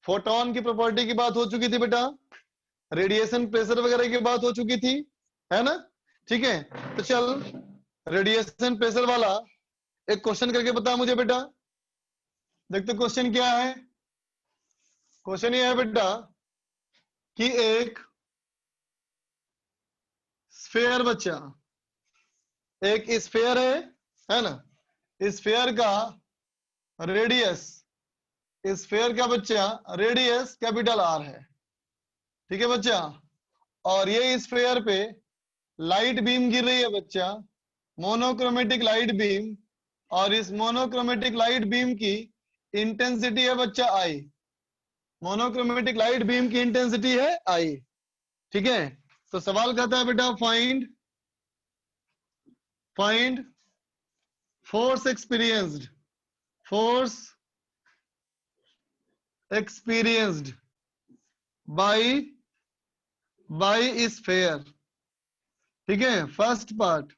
Photon की property की बात हो चुकी थी बेटा, रेडिएशन प्रेशर वगैरह की बात हो चुकी थी, है ना? ठीक है, तो चल रेडिएशन प्रेशर वाला एक क्वेश्चन करके बता मुझे बेटा। देखते क्वेश्चन क्या है। क्वेश्चन ये है बेटा कि एक स्फेयर बच्चा, एक स्फेयर है ना? स्फेयर का रेडियस, स्फेयर का बच्चा रेडियस कैपिटल आर है, ठीक है बच्चा। और ये स्फेयर पे लाइट बीम गिर रही है बच्चा, मोनोक्रोमेटिक लाइट बीम, और इस मोनोक्रोमेटिक लाइट बीम की इंटेंसिटी है बच्चा आई। मोनोक्रोमेटिक लाइट बीम की इंटेंसिटी है आई, ठीक है। तो सवाल कहता है बेटा find find force experienced, force experienced by sphere, ठीक है। First part,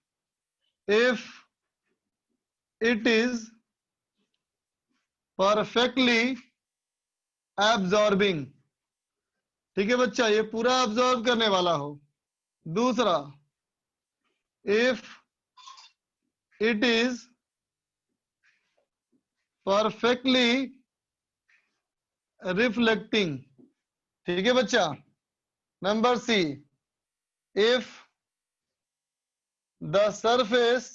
if it is perfectly absorbing, ठीक है बच्चा, ये पूरा एब्जॉर्ब करने वाला हो। दूसरा, if it is perfectly reflecting, ठीक है बच्चा। Number C, if the surface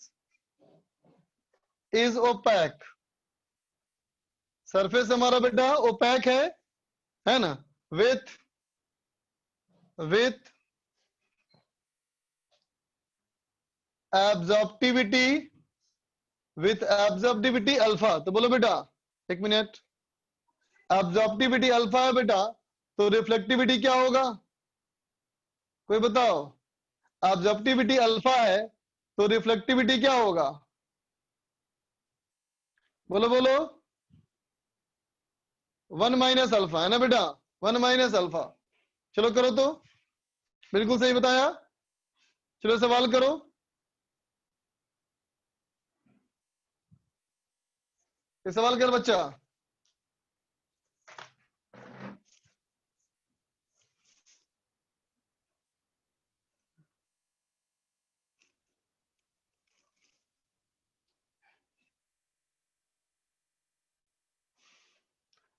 is opaque, surface हमारा बेटा ओपैक है ना, with with absorptivity, with absorptivity alpha. तो बोलो बेटा, एक मिनट, एब्जॉर्प्टिविटी अल्फा है बेटा, तो रिफ्लेक्टिविटी क्या होगा? कोई बताओ, एब्जॉर्प्टिविटी अल्फा है तो रिफ्लेक्टिविटी क्या होगा? बोलो बोलो, 1 - अल्फा है ना बेटा, 1 - अल्फा। चलो करो तो, बिल्कुल सही बताया। चलो सवाल करो। ये सवाल कर बच्चा।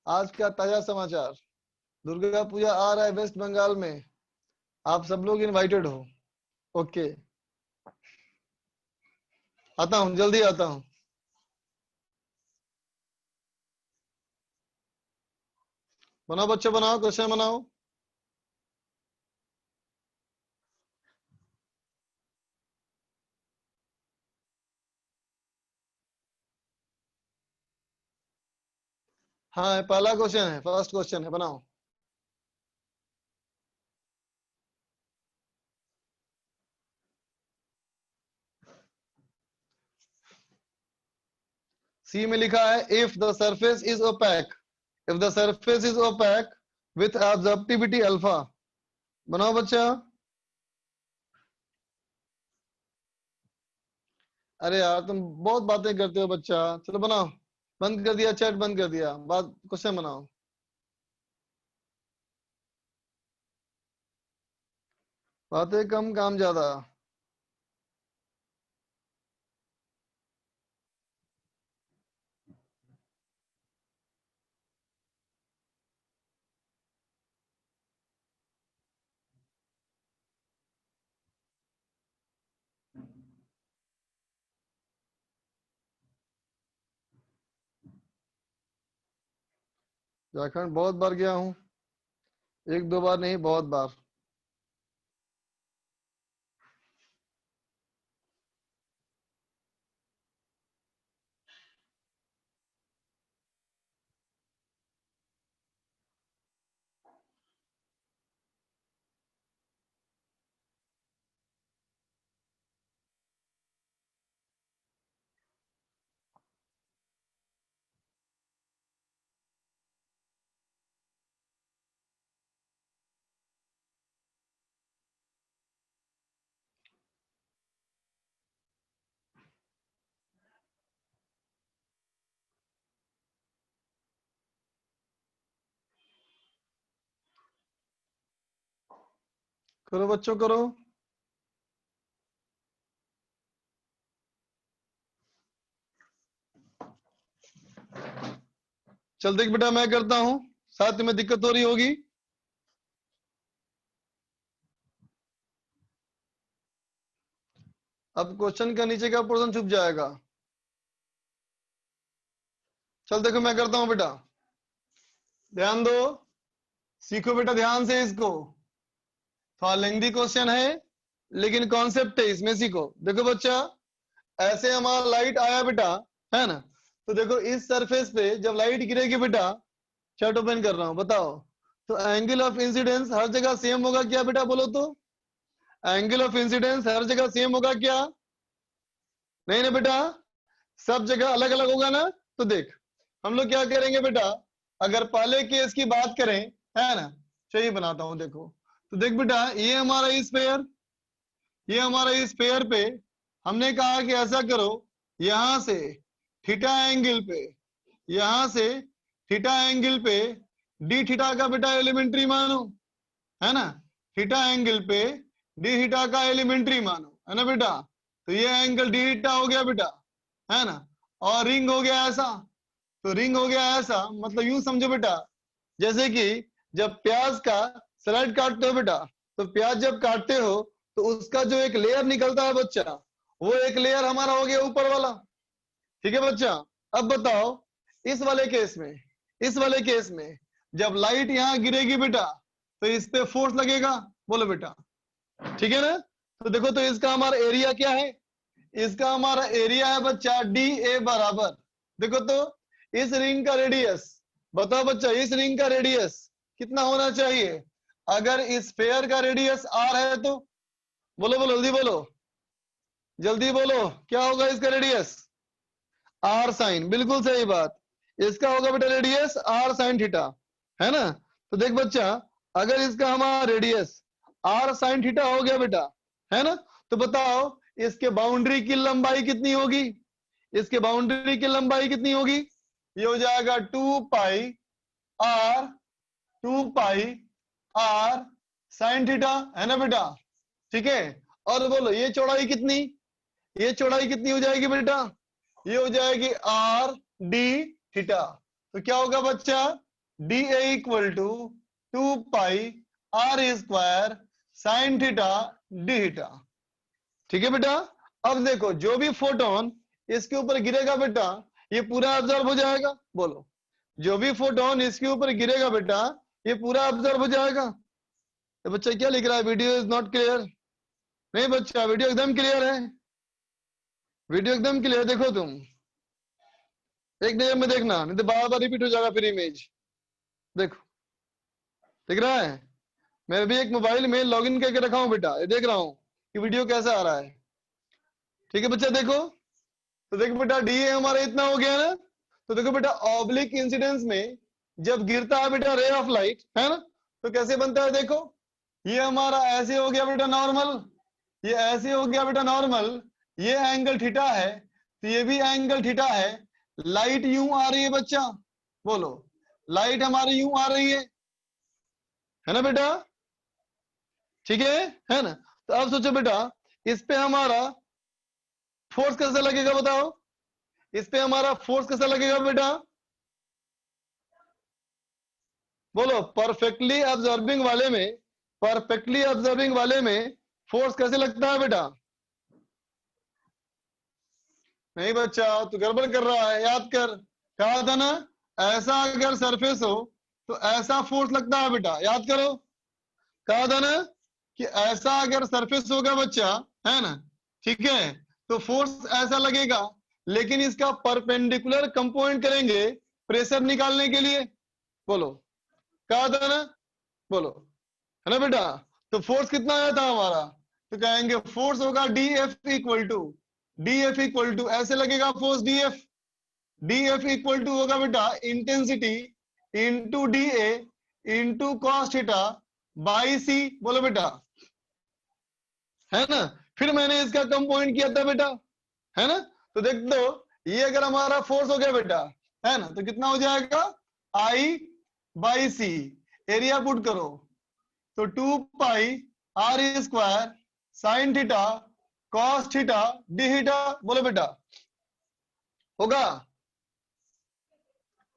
आज का ताजा समाचार, दुर्गा पूजा आ रहा है वेस्ट बंगाल में, आप सब लोग इनवाइटेड हो। ओके, आता हूं, जल्दी आता हूं। बनाओ बच्चे बनाओ, क्वेश्चन बनाओ। हाँ, पहला क्वेश्चन है, फर्स्ट क्वेश्चन है, बनाओ। सी में लिखा है if the surface is opaque, if the surface is opaque with absorptivity alpha. बनाओ बच्चा। अरे यार तुम बहुत बातें करते हो बच्चा, चलो बनाओ। बंद कर दिया, चैट बंद कर दिया, बात क्वेश्चन बनाओ। बातें कम काम ज्यादा। झारखंड बहुत बार गया हूँ, एक दो बार नहीं, बहुत बार। करो बच्चों करो। चल देख बेटा मैं करता हूं, साथ में दिक्कत हो रही होगी। अब क्वेश्चन का नीचे का पोर्शन छुप जाएगा। चल देखो मैं करता हूं बेटा, ध्यान दो, सीखो बेटा ध्यान से इसको। थोड़ा लेंथी क्वेश्चन है लेकिन कॉन्सेप्ट है इसमें, सीखो। देखो बच्चा, ऐसे हमारा लाइट आया बेटा, है ना। तो देखो इस सरफेस पे जब लाइट गिरेगी बेटा, चार्ट ओपन कर रहा हूं, बताओ तो एंगल ऑफ इंसिडेंस हर जगह सेम होगा क्या बेटा, बोलो तो। एंगल ऑफ इंसिडेंस हर जगह सेम होगा क्या? नहीं ना बेटा, सब जगह अलग अलग होगा ना। तो देख हम लोग क्या करेंगे बेटा, अगर पहले केस की बात करें, है ना, चाहिए बनाता हूं देखो। तो देख बेटा, ये हमारा स्फीयर, ये हमारा स्फीयर पे हमने कहा कि ऐसा करो, यहां से थीटा एंगल पे, यहां से थीटा एंगल पे डी थीटा का बेटा एलिमेंट्री मानो, है ना। थीटा एंगल पे डी थीटा का एलिमेंट्री मानो, है ना बेटा। तो ये एंगल डी थीटा हो गया बेटा, है ना। और रिंग हो गया ऐसा, तो रिंग हो गया ऐसा, मतलब यूं समझो बेटा, जैसे कि जब प्याज का सलाद काटते हो बेटा, तो प्याज जब काटते हो तो उसका जो एक लेयर निकलता है बच्चा, वो एक लेयर हमारा हो गया ऊपर वाला। ठीक है बच्चा। अब बताओ इस वाले केस में, इस वाले केस में जब लाइट यहां गिरेगी बेटा, तो इस पे फोर्स लगेगा, बोलो बेटा। ठीक है ना। तो देखो तो इसका हमारा एरिया क्या है, इसका हमारा एरिया है बच्चा डी ए बराबर, देखो तो इस रिंग का रेडियस, बताओ बच्चा इस रिंग का रेडियस कितना होना चाहिए? अगर इस फेयर का रेडियस आर है तो बोलो बोलो जल्दी बोलो, जल्दी बोलो, क्या होगा इसका रेडियस? आर साइन, बिल्कुल सही बात। इसका होगा बेटा रेडियस आर साइन थीटा, है ना। तो देख बच्चा, अगर इसका हमारा रेडियस आर साइन थीटा हो गया बेटा, है ना, तो बताओ इसके बाउंड्री की लंबाई कितनी होगी? इसके बाउंड्री की लंबाई कितनी होगी? ये हो जाएगा 2 pi r, 2 pi r sine theta, है ना बेटा। ठीक है। और बोलो ये चौड़ाई कितनी, ये चौड़ाई कितनी हो जाएगी बेटा? ये हो जाएगी आर डी थीटा। तो क्या होगा बच्चा, d A equal to 2 pi r square sine theta d theta. ठीक है बेटा। अब देखो जो भी फोटोन इसके ऊपर गिरेगा बेटा, ये पूरा ऑब्जर्व हो जाएगा, बोलो। जो भी फोटोन इसके ऊपर गिरेगा बेटा, ये पूरा ऑब्जर्व हो जाएगा। तो बच्चा क्या लिख रहा है, वीडियो इज नॉट क्लियर? नहीं बच्चा, वीडियो एकदम क्लियर है, वीडियो एकदम क्लियर। देखो तुम एक नजर में देखना, नहीं तो बार बार रिपीट हो जाएगा फिर इमेज। देखो दिख रहा है, मैं भी एक मोबाइल में लॉगिन करके रखा हूं बेटा, ये देख रहा हूं कि वीडियो कैसा आ रहा है। ठीक है बच्चा देखो, तो देखो बेटा डी ए हमारा इतना हो गया ना। तो देखो बेटा ऑब्लिक इंसिडेंस में जब गिरता है बेटा रे ऑफ लाइट, है ना, तो कैसे बनता है देखो, ये हमारा ऐसे हो गया बेटा नॉर्मल, ये ऐसे हो गया बेटा नॉर्मल, ये एंगल थीटा है, तो ये भी एंगल थीटा है। लाइट यूं आ रही है बच्चा, बोलो लाइट हमारी यूं आ रही है ना बेटा। ठीक है ना। तो अब सोचो बेटा इस पे हमारा फोर्स कैसा लगेगा, बताओ इस पे हमारा फोर्स कैसा लगेगा बेटा, बोलो। परफेक्टली ऑब्जर्विंग वाले में, परफेक्टली ऑब्जर्विंग वाले में फोर्स कैसे लगता है बेटा? नहीं बच्चा तू गड़बड़ कर रहा है, याद कर, कहा था ना ऐसा अगर सरफेस हो तो ऐसा फोर्स लगता है बेटा, याद करो। कहा था ना कि ऐसा अगर सरफेस होगा बच्चा, है ना, ठीक है, तो फोर्स ऐसा लगेगा, लेकिन इसका परपेंडिकुलर कंपोनेंट करेंगे प्रेशर निकालने के लिए, बोलो। कहा था ना, बोलो, है ना बेटा। तो फोर्स कितना आया था हमारा, तो कहेंगे फोर्स होगा d f equal to, d f equal to ऐसे लगेगा force d f, d f equal to होगा बेटा intensity into d a into cos theta by c, बोलो बेटा, है ना। फिर मैंने इसका कंपोनेंट किया था बेटा, है ना। तो देख दो ये अगर हमारा फोर्स हो गया बेटा, है ना, तो कितना हो जाएगा I by c, area put करो, तो 2 pi r square sine theta cos theta d theta. बोलो बेटा, होगा?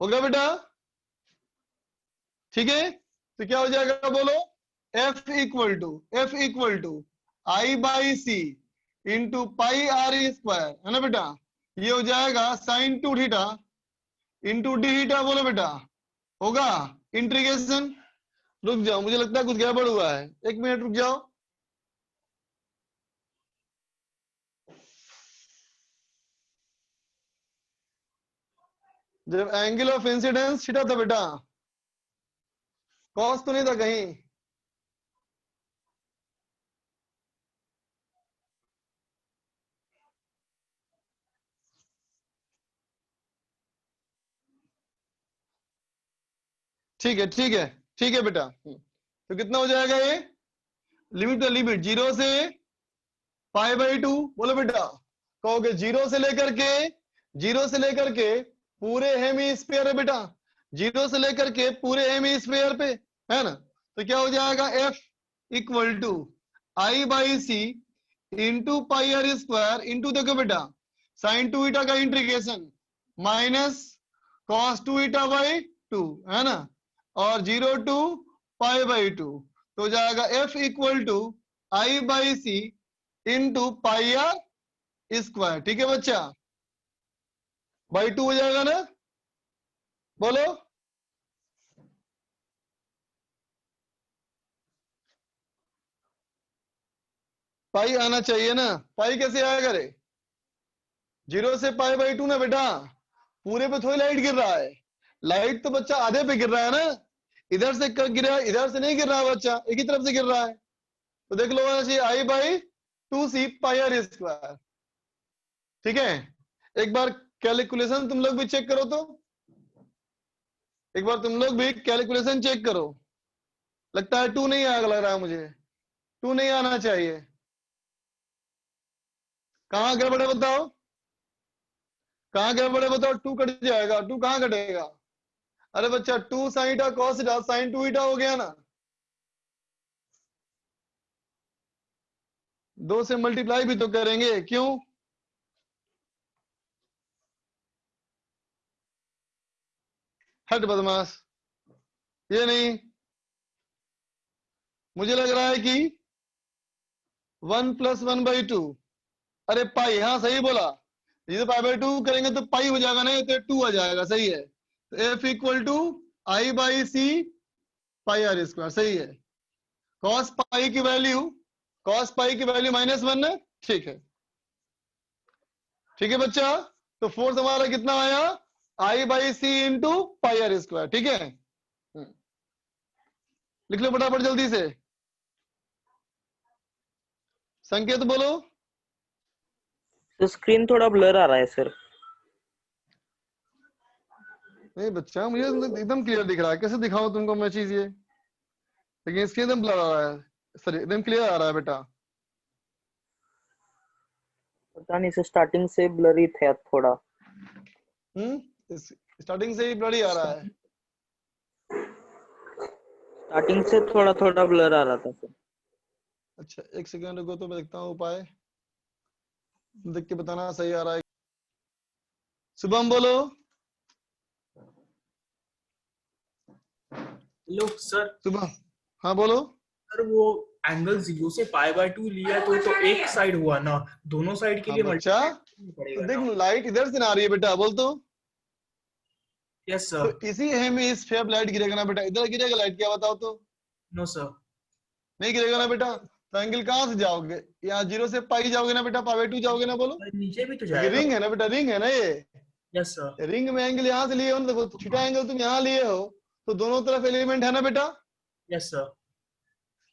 होगा बेटा? ठीक है, तो क्या हो जाएगा बोलो? F equal to I by C into pi r square, है ना बेटा? ये हो जाएगा sine 2 theta into d theta. बोलो बेटा, होगा? इंटीग्रेशन, रुक जाओ, मुझे लगता है कुछ गड़बड़ हुआ है, 1 मिनट रुक जाओ। जब एंगल ऑफ इंसिडेंस थीटा था बेटा, कॉस तो नहीं था कहीं? ठीक है ठीक है ठीक है बेटा। तो कितना हो जाएगा ये? लिमिट तो लिमिट 0 से पाई बाई 2। बोलो बेटा, कहोगे 0 से लेकर के पूरे हेमी स्फीयर है बेटा, 0 से लेकर के पूरे हेमी स्फीयर पे, है ना? तो क्या हो जाएगा? F equal to I by C into pi r square into, देखो बेटा, साइन 2 ईटा का integration minus cos 2 eta by 2, है ना? और 0 टू पाई बाई 2, तो हो जाएगा F equal to I by C into pi r square. ठीक है बच्चा, बाई 2 हो जाएगा ना? बोलो, पाई आना चाहिए ना? पाई कैसे आया करे? 0 से पाई बाई 2 ना बेटा, पूरे पे थोड़ी लाइट गिर रहा है। लाइट तो बच्चा आधे पे गिर रहा है ना, इधर से गिर रहा है, इधर से नहीं गिर रहा है बच्चा, एक ही तरफ से गिर रहा है। तो देख लो होना चाहिए I by 2 c pi r square. ठीक है, एक बार कैलकुलेशन तुम लोग भी चेक करो, तो एक बार तुम लोग भी कैलकुलेशन चेक करो। लगता है 2 नहीं आएगा, लग रहा है मुझे 2 नहीं आना चाहिए। कहाँ गड़बड़ है बताओ? कहाँ गड़बड़ है बताओ? 2 कट जाएगा, 2 कहाँ कटेगा? अरे बच्चा 2 साइन ईटा कॉस ईटा साइन 2 ईटा हो गया ना, 2 से मल्टीप्लाई भी तो करेंगे, क्यों? हट बदमाश, ये नहीं, मुझे लग रहा है कि 1 + 1/2। अरे पाई, हाँ सही बोला, ये तो पाई बाई 2 करेंगे तो पाई हो जाएगा, नहीं तो 2 आ जाएगा। सही है, तो F equal to I by C pi r square. सही है, कॉस पाई की वैल्यू -1 है। ठीक है, ठीक है बच्चा, तो फोर्स हमारा कितना आया? I by C into pi r square. ठीक है, लिख लो फटाफट जल्दी से, संकेत बोलो। तो स्क्रीन थोड़ा ब्लर आ रहा है सर। नहीं बच्चा, मुझे एकदम क्लियर दिख रहा है, कैसे दिखाऊं तुमको मैं चीज ये? लेकिन इसके एकदम ब्लर आ रहा है, सॉरी एकदम क्लियर आ रहा है बेटा। पता नहीं सर, स्टार्टिंग से ब्लरी था थोड़ा। स्टार्टिंग से ही ब्लरी आ रहा है। स्टार्टिंग से थोड़ा थोड़ा ब्लर आ रहा था सर। अच्छा 1 सेकंड रुको, तो मैं देखता हूँ उपाय, देख के बताना सही आ रहा है। शुभम बोलो। Hello sir. शुभम, हाँ बोलो। सर वो एंगल 0 से π/2 लिया तो एक साइड हुआ ना, दोनों साइड के हाँ लिए बच्चा, मल्टीप्लाई तो पड़ेगा देख ना? लाइट इधर से ना आ रही है बेटा, बोल तो। यस तो सर। इसी हेमी इस फेब लाइट गिरेगा ना बेटा, इधर गिरेगा लाइट, क्या बताओ तो? No sir. नहीं गिरेगा ना बेटा, तो एंगल कहाँ से जाओगे? यहाँ 0 से पाई जाओगे ना बेटा, π/2 जाओगे ना, बोलो। नीचे भी तो क्योंकि जाएगा। रिंग है ना बेटा, रिंग है ना ये, यस सर। रिंग में एंगल यहाँ से लिए हो ना, देखो थीटा एंगल तुम यहाँ लिए हो, तो दोनों तरफ एलिमेंट है ना बेटा। Yes sir.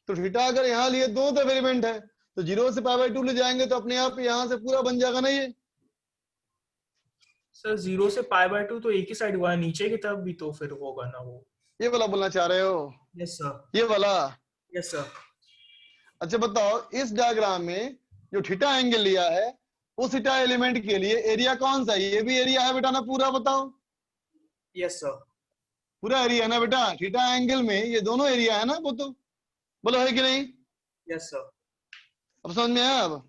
तो थीटा अगर यहाँ लिए, दोनों तरफ एलिमेंट है, तो 0 से π/2 ले जाएंगे तो अपने आप यहाँ से पूरा बन जाएगा ना ये। सर 0 से π/2 तो एक ही साइड हुआ है, नीचे की तरफ भी तो फिर होगा ना वो। ये वाला बोलना चाह रहे हो? Yes sir. ये वाला? Yes sir. अच्छा बताओ, इस डायग्राम में जो थीटा एंगल लिया है, उस थीटा एलिमेंट के लिए एरिया कौन सा है? ये भी एरिया है बेटा ना पूरा, बताओ। Yes sir. पूरा एरिया है ना बेटा, थीटा एंगल में ये दोनों एरिया है ना, वो तो बोलो है कि नहीं? यस सर, अब समझ में आया? अब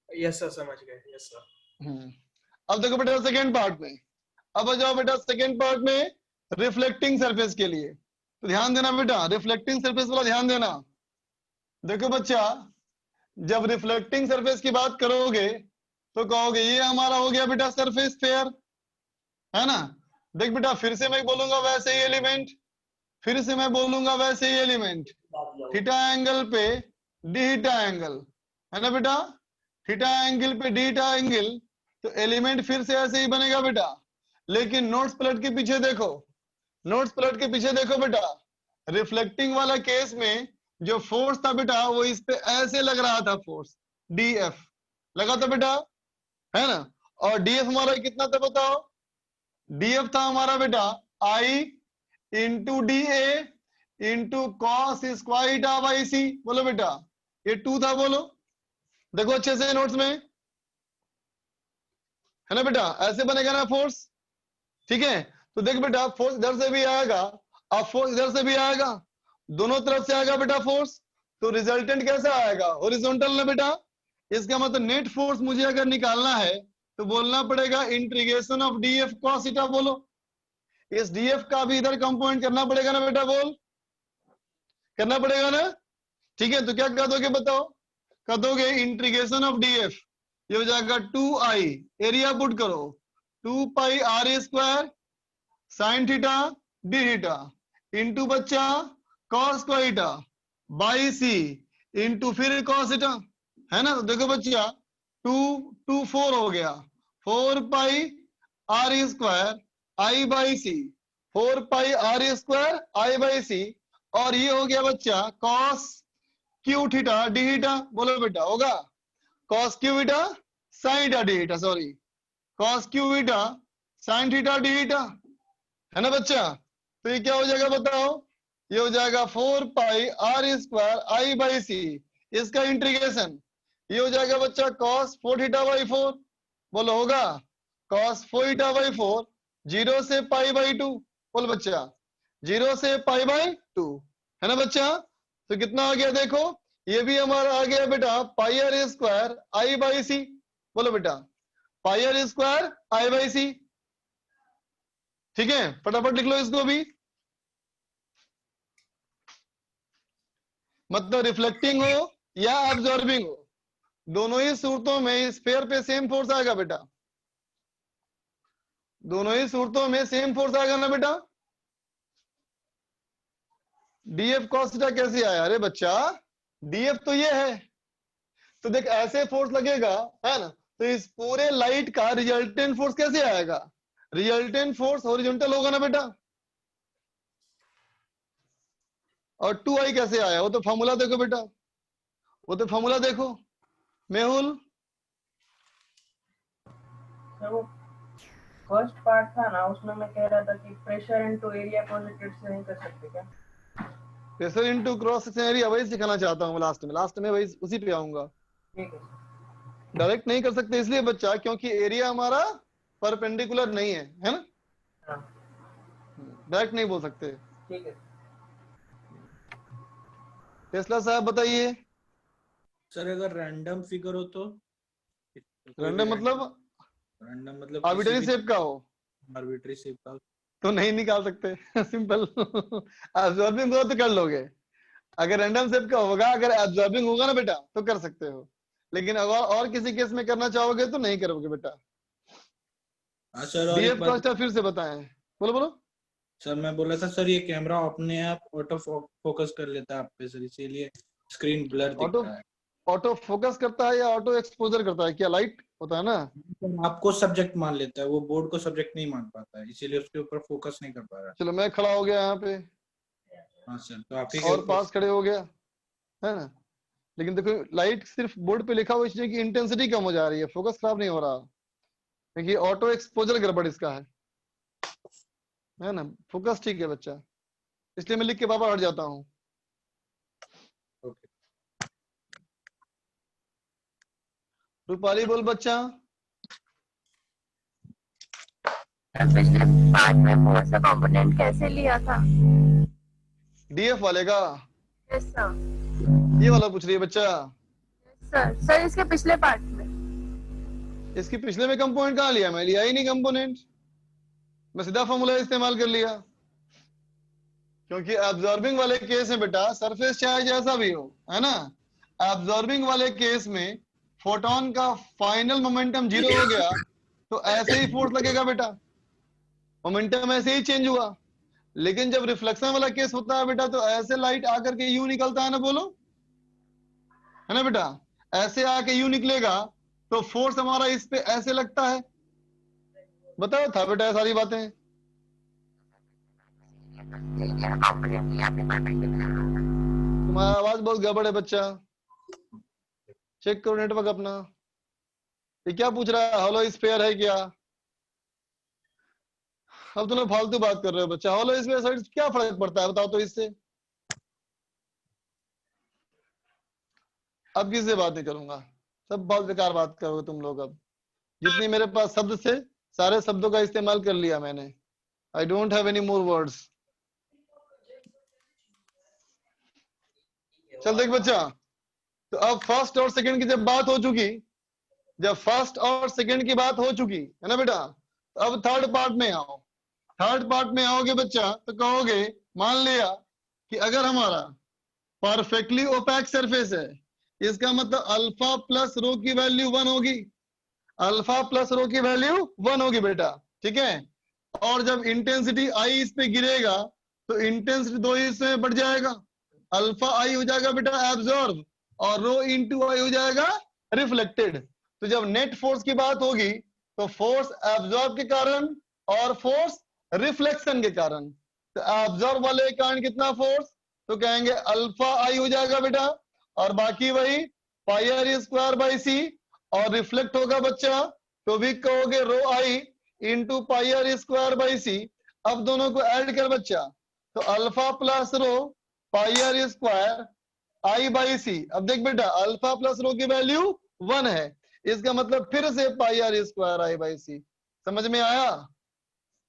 यस सर, समझ गए, यस सर। अब देखो बेटा सेकेंड पार्ट में, अब आ जाओ बेटा सेकेंड पार्ट में रिफ्लेक्टिंग सरफेस के लिए। तो ध्यान देना बेटा, रिफ्लेक्टिंग सरफेस वाला ध्यान देना। देखो बच्चा, जब रिफ्लेक्टिंग सरफेस की बात करोगे तो कहोगे ये हमारा हो गया बेटा सरफेस फेयर, है ना। देख बेटा, फिर से मैं बोलूंगा वैसे ही एलिमेंट, फिर से मैं बोलूंगा वैसे ही एलिमेंट, थीटा एंगल पे डीटा एंगल, है ना बेटा, थीटा एंगल पे डीटा एंगल, तो एलिमेंट फिर से ऐसे ही बनेगा बेटा। लेकिन नोट्स प्लट के पीछे देखो, नोट्स प्लट के पीछे देखो बेटा, रिफ्लेक्टिंग वाला केस में जो फोर्स था बेटा वो इस पे ऐसे लग रहा था, फोर्स डीएफ लगा था बेटा, है ना। और डीएफ हमारा कितना था बताओ? डीएफ था हमारा बेटा I into d a into cos square of I c. बोलो बेटा, ये 2 था, बोलो। देखो अच्छे से नोट्स में, है ना बेटा, ऐसे बनेगा ना फोर्स, ठीक है। तो देख बेटा, फोर्स इधर से भी आएगा और फोर्स इधर से भी आएगा, दोनों तरफ से आएगा बेटा फोर्स। तो रिजल्टेंट कैसा आएगा? हॉरिजॉन्टल ना बेटा। इसका मतलब नेट फोर्स मुझे अगर निकालना है तो बोलना पड़ेगा integration of DF cos theta. बोलो, इस डीएफ का भी इधर कंपोनेंट करना पड़ेगा ना बेटा, बोल, करना पड़ेगा ना, ठीक है। तो क्या कर दोगे बताओ? कर दोगे इंटीग्रेशन ऑफ डीएफ, ये हो जाएगा 2i, एरिया पुट करो, 2 pi r square sine theta d theta into बच्चा cos theta by C into फिर कॉस थीटा, है ना। तो देखो बच्चा, 2 2 4 हो गया, 4 pi r square I by c, 4 pi r square I by c, और ये हो गया बच्चा cos cube theta d theta. बोलो बेटा, होगा cos cube theta sine theta d theta, sorry cos cube theta sine theta d theta, है ना बच्चा। तो ये क्या हो जाएगा बताओ? ये हो जाएगा 4 pi r square I by सी, इसका इंटीग्रेशन ये हो जाएगा बच्चा cos 4 थीटा बाई 4। बोलो, होगा cos 4 थीटा बाई 4, 0 से पाई बाई 2। बोल बच्चा, 0 से पाई बाई 2, है ना बच्चा। तो कितना आ गया देखो, ये भी हमारा आ गया बेटा पाई r square I by c. बोलो बेटा, पाई आर स्क्वायर आई बाई सी, ठीक है। फटाफट लिख लो इसको भी। मतलब रिफ्लेक्टिंग हो या एब्जॉर्बिंग हो, दोनों ही सूरतों में स्फीयर पे सेम फोर्स आएगा बेटा, दोनों ही सूरतों में सेम फोर्स आएगा ना बेटा। डीएफ कॉस थीटा कैसे आया? अरे बच्चा, डीएफ तो ये है, तो देख ऐसे फोर्स लगेगा, है ना। तो इस पूरे लाइट का रिजल्टेंट फोर्स कैसे आएगा? रिजल्टेंट फोर्स हॉरिजॉन्टल होगा ना बेटा। और 2i कैसे आया? वो तो फॉर्मूला देखो बेटा, वो तो फॉर्मूला देखो मेहुल। सर वो फर्स्ट पार्ट था ना, उसमें मैं कह रहा था कि प्रेशर इनटू एरिया पॉजिटिव से नहीं कर सकते क्या? Pressure into cross section area वही सिखाना चाहता हूँ लास्ट में वही उसी पे आऊंगा। ठीक है, डायरेक्ट नहीं कर सकते इसलिए बच्चा क्योंकि एरिया हमारा परपेंडिकुलर नहीं है ना, हाँ डायरेक्ट नहीं बोल सकते। ठीक है। टेस्ला साहब बताइए। सर अगर रैंडम फिगर हो तो? रैंडम मतलब रैंडम मतलब आर्बिट्ररी शेप का हो आर्बिट्री शेप का तो नहीं निकाल सकते सिंपल। एब्जॉर्बिंग हो तो कर लोगे, अगर रैंडम शेप का होगा, अगर एब्जॉर्बिंग होगा ना बेटा तो कर सकते हो, लेकिन अगर और किसी केस में करना चाहोगे तो नहीं करोगे बेटा। हाँ सर, और एक डीएफ बात का फिर से बताएं, बोलो बोलो। सर, मैं बोला था सर, ये कैमरा अपने आप ऑटो फोकस कर लेता है आप पे सर, इसीलिए स्क्रीन ब्लर ऑटो दिखता है। ऑटो फोकस करता है या ऑटो एक्सपोजर करता है? क्या लाइट होता है ना, आपको सब्जेक्ट मान लेता है, वो बोर्ड को सब्जेक्ट नहीं मान पाता है, इसीलिए उसके ऊपर फोकस नहीं कर पा रहा। चलो मैं खड़ा हो गया यहाँ पे हाँ सर, तो आप ही के और ऊपर पास खड़े हो गया, है ना। लेकिन देखो लाइट सिर्फ बोर्ड पे लिखा हुआ इसलिए कि इंटेंसिटी कम हो जा रही है, फोकस खराब नहीं हो रहा, क्योंकि ऑटो एक्सपोजर गड़बड़ इसका है ना। फोकस ठीक है बच्चा, इसलिए मैं लिख के बाबा हट जाता हूँ। ओके। रूपाली बोल बच्चा। पिछले पार्ट में फोर्स का कंपोनेंट कैसे लिया था? डीएफ वाले का यस सर। ये वाला पूछ रही है बच्चा। सर इसके पिछले पार्ट में। इसकी पिछले में कंपोनेंट कहाँ लिया? मैं लिया ही नहीं कंपोनेंट, मैं सीधा फॉर्मूला इस्तेमाल कर लिया। क्योंकि एब्जॉर्बिंग वाले केस में बेटा सरफेस चाहे जैसा भी हो, है ना, एब्जॉर्बिंग वाले केस में फोटोन का फाइनल मोमेंटम 0 हो गया तो ऐसे ही फोर्स लगेगा बेटा, मोमेंटम ऐसे ही चेंज हुआ। लेकिन जब रिफ्लेक्शन वाला केस होता है बेटा तो ऐसे लाइट आकर के यू निकलता है ना, बोलो, है ना बेटा, ऐसे आके यू निकलेगा तो फोर्स हमारा इस पे ऐसे लगता है। बताओ था बेटा सारी बातें। तुम्हारा आवाज बहुत गड़बड़ है बच्चा, चेक करो नेटवर्क अपना। ये क्या पूछ रहा है? हॉलो स्फीयर है क्या? अब तुम लोग फालतू बात कर रहे हो बच्चा। हॉलो स्फीयर साइड क्या फर्क पड़ता है बताओ तो इससे। अब किससे बात नहीं करूंगा, सब बहुत बेकार बात करोगे तुम लोग। अब जितनी मेरे पास शब्द थे सारे शब्दों का इस्तेमाल कर लिया मैंने। I don't have any more words. चल देख बच्चा, तो अब फर्स्ट और सेकंड की जब बात हो चुकी, जब फर्स्ट और सेकंड की बात हो चुकी है ना बेटा, तो अब थर्ड पार्ट में आओ। थर्ड पार्ट में आओगे बच्चा तो कहोगे, मान लिया कि अगर हमारा परफेक्टली ओपैक सरफेस है, इसका मतलब अल्फा प्लस रो की वैल्यू 1 होगी। अल्फा प्लस रो की वैल्यू 1 होगी बेटा, ठीक है। और जब इंटेंसिटी आई इस पे गिरेगा तो इंटेंसिटी 2 हिस्से में बढ़ जाएगा। अल्फा आई हो जाएगा बेटा एब्जॉर्ब और रो इंटू आई हो जाएगा रिफ्लेक्टेड। तो जब नेट फोर्स की बात होगी तो फोर्स एब्जॉर्ब के कारण और फोर्स रिफ्लेक्शन के कारण। तो एब्जॉर्ब वाले के कारण कितना फोर्स, तो कहेंगे अल्फा आई हो जाएगा बेटा, और बाकी वही pi r square by c. और रिफ्लेक्ट होगा बच्चा तो भी कहोगे rho I into pi r square by c. अब दोनों को ऐड कर बच्चा, तो alpha plus rho pi r square I by c. अब देख बेटा अल्फा प्लस रो की वैल्यू 1 है, इसका मतलब फिर से पाई आर स्क्वायर आई बाई सी। समझ में आया?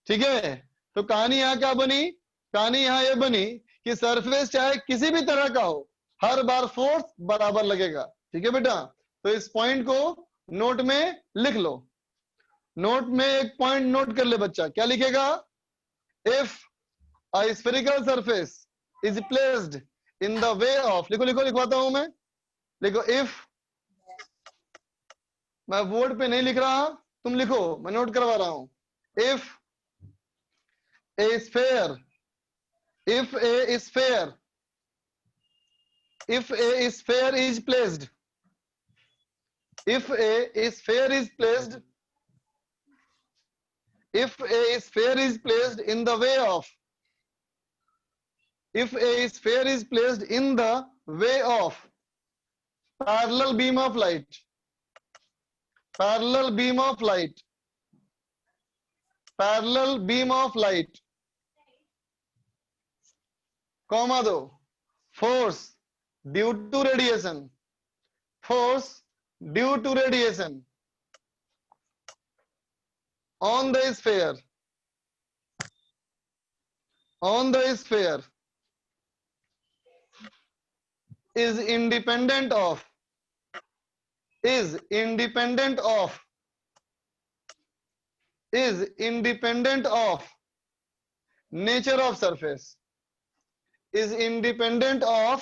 ठीक है। तो कहानी यहाँ क्या बनी? कहानी यहाँ ये बनी कि सरफेस चाहे किसी भी तरह का हो, हर बार फोर्स बराबर लगेगा। ठीक है बेटा, तो इस पॉइंट को नोट में लिख लो। नोट में एक पॉइंट नोट कर ले बच्चा, क्या लिखेगा? If a spherical surface is placed in the way of, लिखो लिखो लिखवाता हूं मैं, लिखो इफ, मैं बोर्ड पे नहीं लिख रहा, तुम लिखो, मैं नोट करवा रहा हूं। If a sphere, if a sphere is placed, if a sphere is placed, if a sphere is placed in the way of, if a sphere is placed in the way of parallel beam of light, parallel beam of light, parallel beam of light, comma दो, force due to radiation, force due to radiation on the sphere, on the sphere is independent of, is independent of, is independent of nature of surface, is independent of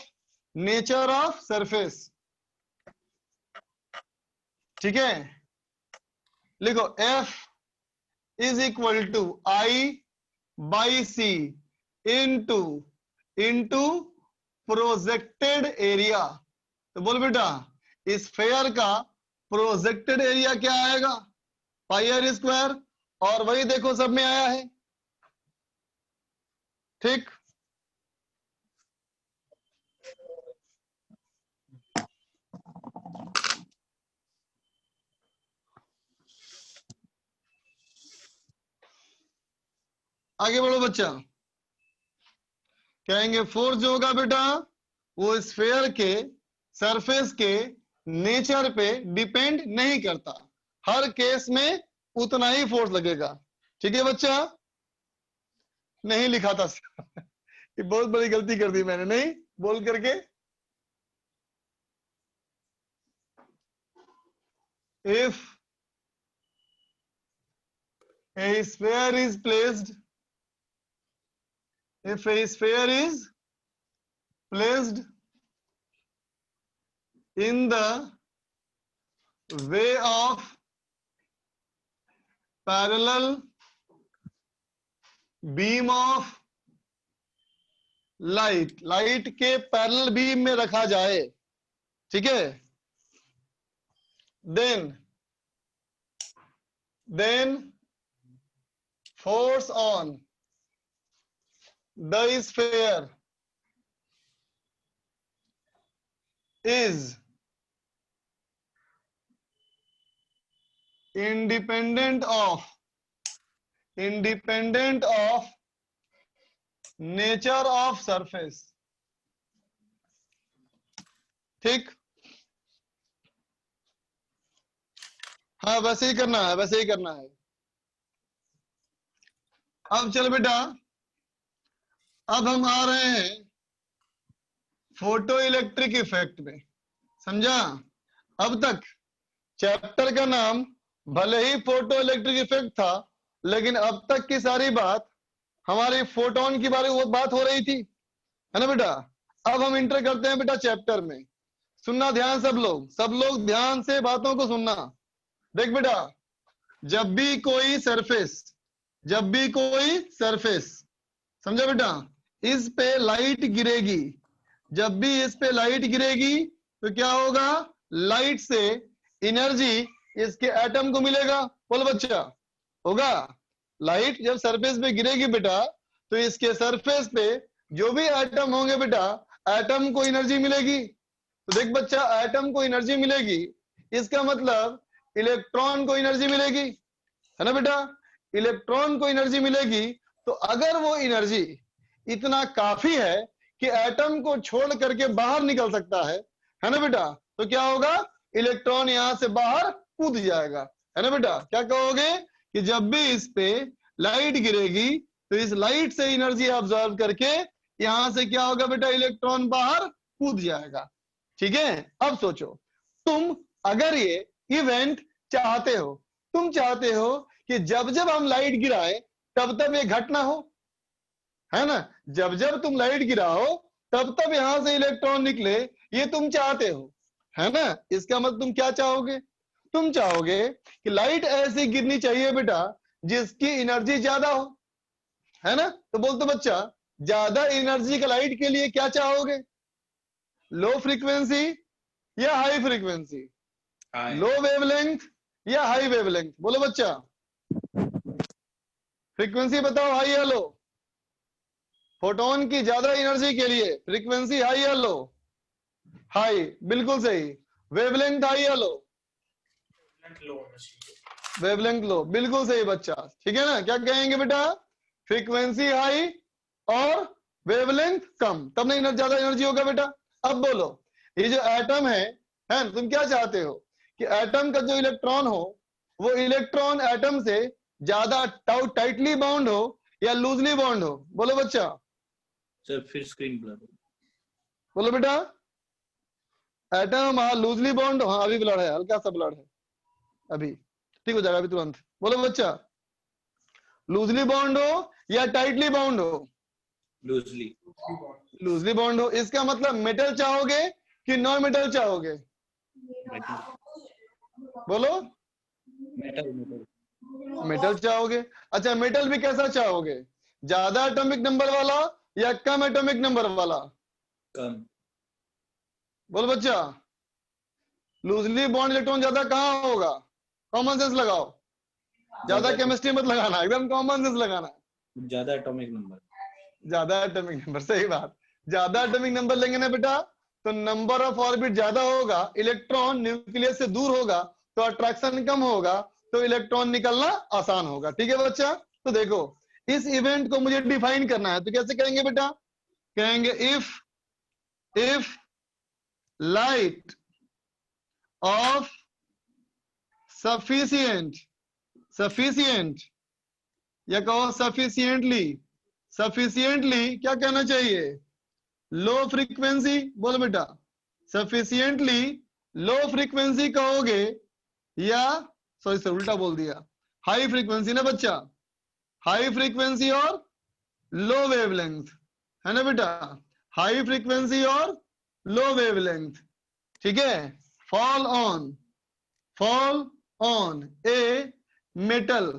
nature of surface। ठीक है, लिखो F is equal to I by C into projected area. तो बोल बेटा sphere का projected area क्या आएगा? पाई r square, और वही देखो सब में आया है। ठीक, आगे बढ़ो बच्चा। कहेंगे फोर्स जो होगा बेटा वो स्फेयर के सरफेस के नेचर पे डिपेंड नहीं करता, हर केस में उतना ही फोर्स लगेगा। ठीक है बच्चा, नहीं लिखा था ये बहुत बड़ी गलती कर दी मैंने, नहीं बोल करके। if a sphere is placed, if a sphere is placed in the way of parallel beam of light, light के पैरेलल बीम में रखा जाए, ठीक है, then force on the sphere is independent of nature of surface, ठीक। हाँ वैसे ही करना है, वैसे ही करना है। अब चल बेटा, अब हम आ रहे हैं फोटो इलेक्ट्रिक इफेक्ट में, समझा। अब तक चैप्टर का नाम भले ही फोटो इलेक्ट्रिक इफेक्ट था, लेकिन अब तक की सारी बात हमारी फोटोन की बात हो रही थी, है ना बेटा। अब हम इंटर करते हैं बेटा चैप्टर में। सुनना ध्यान सब लोग ध्यान से बातों को सुनना। देख बेटा, जब भी कोई सरफेस समझा बेटा, इस पे लाइट गिरेगी, जब भी इस पे लाइट गिरेगी तो क्या होगा, लाइट से एनर्जी इसके एटम को मिलेगा। बोल बच्चा, होगा। लाइट जब सरफेस पे गिरेगी बेटा, तो इसके सरफेस पे जो भी एटम होंगे बेटा, एटम को एनर्जी मिलेगी। तो देख बच्चा, एटम को एनर्जी मिलेगी, इसका मतलब इलेक्ट्रॉन को एनर्जी मिलेगी, है ना बेटा। इलेक्ट्रॉन को एनर्जी मिलेगी, तो अगर वो एनर्जी इतना काफी है कि एटम को छोड़ करके बाहर निकल सकता है ना बेटा, तो क्या होगा, इलेक्ट्रॉन यहां से बाहर कूद जाएगा, है ना बेटा। क्या कहोगे कि जब भी इस पे लाइट गिरेगी तो इस लाइट से एनर्जी ऑब्जर्व करके यहां से क्या होगा बेटा, इलेक्ट्रॉन बाहर कूद जाएगा, ठीक है। अब सोचो, तुम अगर ये इवेंट चाहते हो, तुम चाहते हो कि जब जब हम लाइट गिराए तब तब ये घटना हो, है ना। जब जब तुम लाइट गिराओ तब तब यहां से इलेक्ट्रॉन निकले, ये तुम चाहते हो, है ना। इसका मतलब तुम क्या चाहोगे, तुम चाहोगे कि लाइट ऐसी गिरनी चाहिए बेटा जिसकी एनर्जी ज्यादा हो, है ना। तो बोलते बच्चा, ज्यादा एनर्जी का लाइट के लिए क्या चाहोगे, लो फ्रीक्वेंसी या हाई फ्रीक्वेंसी, लो वेवलेंथ या हाई वेवलेंथ। बोलो बच्चा, फ्रीक्वेंसी बताओ, हाई या लो। फोटोन की ज्यादा एनर्जी के लिए फ्रीक्वेंसी हाई या लो, हाई, बिल्कुल सही। वेवलेंथ हाई या लो, वेवलेंथ लो, बिल्कुल सही बच्चा, ठीक है ना। क्या कहेंगे बेटा, फ्रीक्वेंसी हाई और वेवलेंथ कम, तब नहीं ज्यादा एनर्जी होगा बेटा। अब बोलो, ये जो एटम है तुम क्या चाहते हो कि एटम का जो इलेक्ट्रॉन हो, वो इलेक्ट्रॉन एटम से ज्यादा टाइटली बाउंड हो या लूजली बाउंड हो। बोलो बच्चा। सर फिर स्क्रीन ब्लर। बोलो बेटा, एटम लूजली बाउंड हो, हाँ अभी ब्लड है, हल्का सा ब्लड है, अभी ठीक हो जाएगा, अभी तुरंत। बोलो बच्चा, लूजली बाउंड हो या टाइटली बाउंड हो, लूजली बाउंड हो। इसका मतलब मेटल चाहोगे कि नॉन मेटल चाहोगे, बोलो। मेटल चाहोगे। अच्छा, मेटल भी कैसा चाहोगे, ज्यादा एटॉमिक नंबर वाला या कम एटॉमिक नंबर वाला, कम। बोलो बच्चा, लूजली बॉन्ड इलेक्ट्रॉन ज्यादा कहाँ होगा, कॉमन सेंस लगाओ, ज्यादा केमिस्ट्री मत लगाना, एकदम कॉमन सेंस लगाना। ज्यादा एटॉमिक नंबर, ज्यादा एटॉमिक नंबर, सही बात। ज्यादा एटॉमिक नंबर लेंगे ना बेटा, तो नंबर ऑफ ऑर्बिट ज्यादा होगा, इलेक्ट्रॉन न्यूक्लियस से दूर होगा, तो अट्रैक्शन कम होगा, तो इलेक्ट्रॉन निकलना आसान होगा, ठीक है बच्चा। तो देखो, इस इवेंट को मुझे डिफाइन करना है, तो कैसे करेंगे बेटा, कहेंगे इफ लाइट ऑफ सफिशिएंट या कहो सफिशिएंटली क्या कहना चाहिए, लो फ्रीक्वेंसी। बोलो बेटा, सफिशिएंटली लो फ्रीक्वेंसी कहोगे या सॉरी सर उल्टा बोल दिया, हाई फ्रीक्वेंसी ना बच्चा, हाई फ्रीक्वेंसी और लो वेवलेंथ, है ना बेटा, हाई फ्रीक्वेंसी और लो वेवलेंथ, ठीक है। Fall on a metal,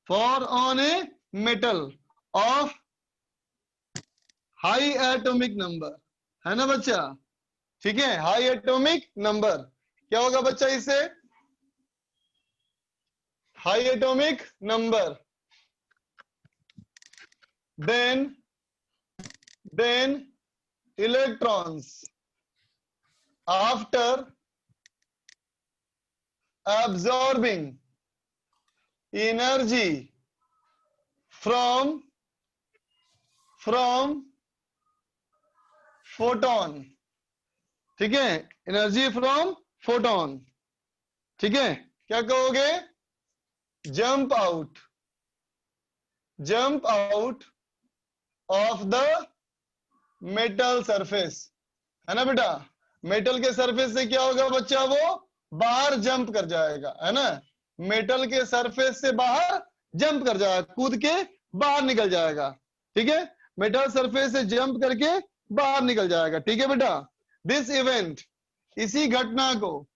fall on a metal of high atomic number, है ना बच्चा, ठीक है, हाई एटॉमिक नंबर, क्या होगा बच्चा इससे, high atomic number, then electrons after absorbing energy from photon, ठीक है, एनर्जी फ्रॉम फोटोन, ठीक है, क्या कहोगे, jump out of the metal surface, है ना बेटा, मेटल के सरफेस से क्या होगा बच्चा, वो बाहर जंप कर जाएगा, है ना, मेटल के सरफेस से बाहर जंप कर जाएगा, कूद के बाहर निकल जाएगा, ठीक है, मेटल सरफेस से जंप करके बाहर निकल जाएगा, ठीक है बेटा। दिस इवेंट, इसी घटना को,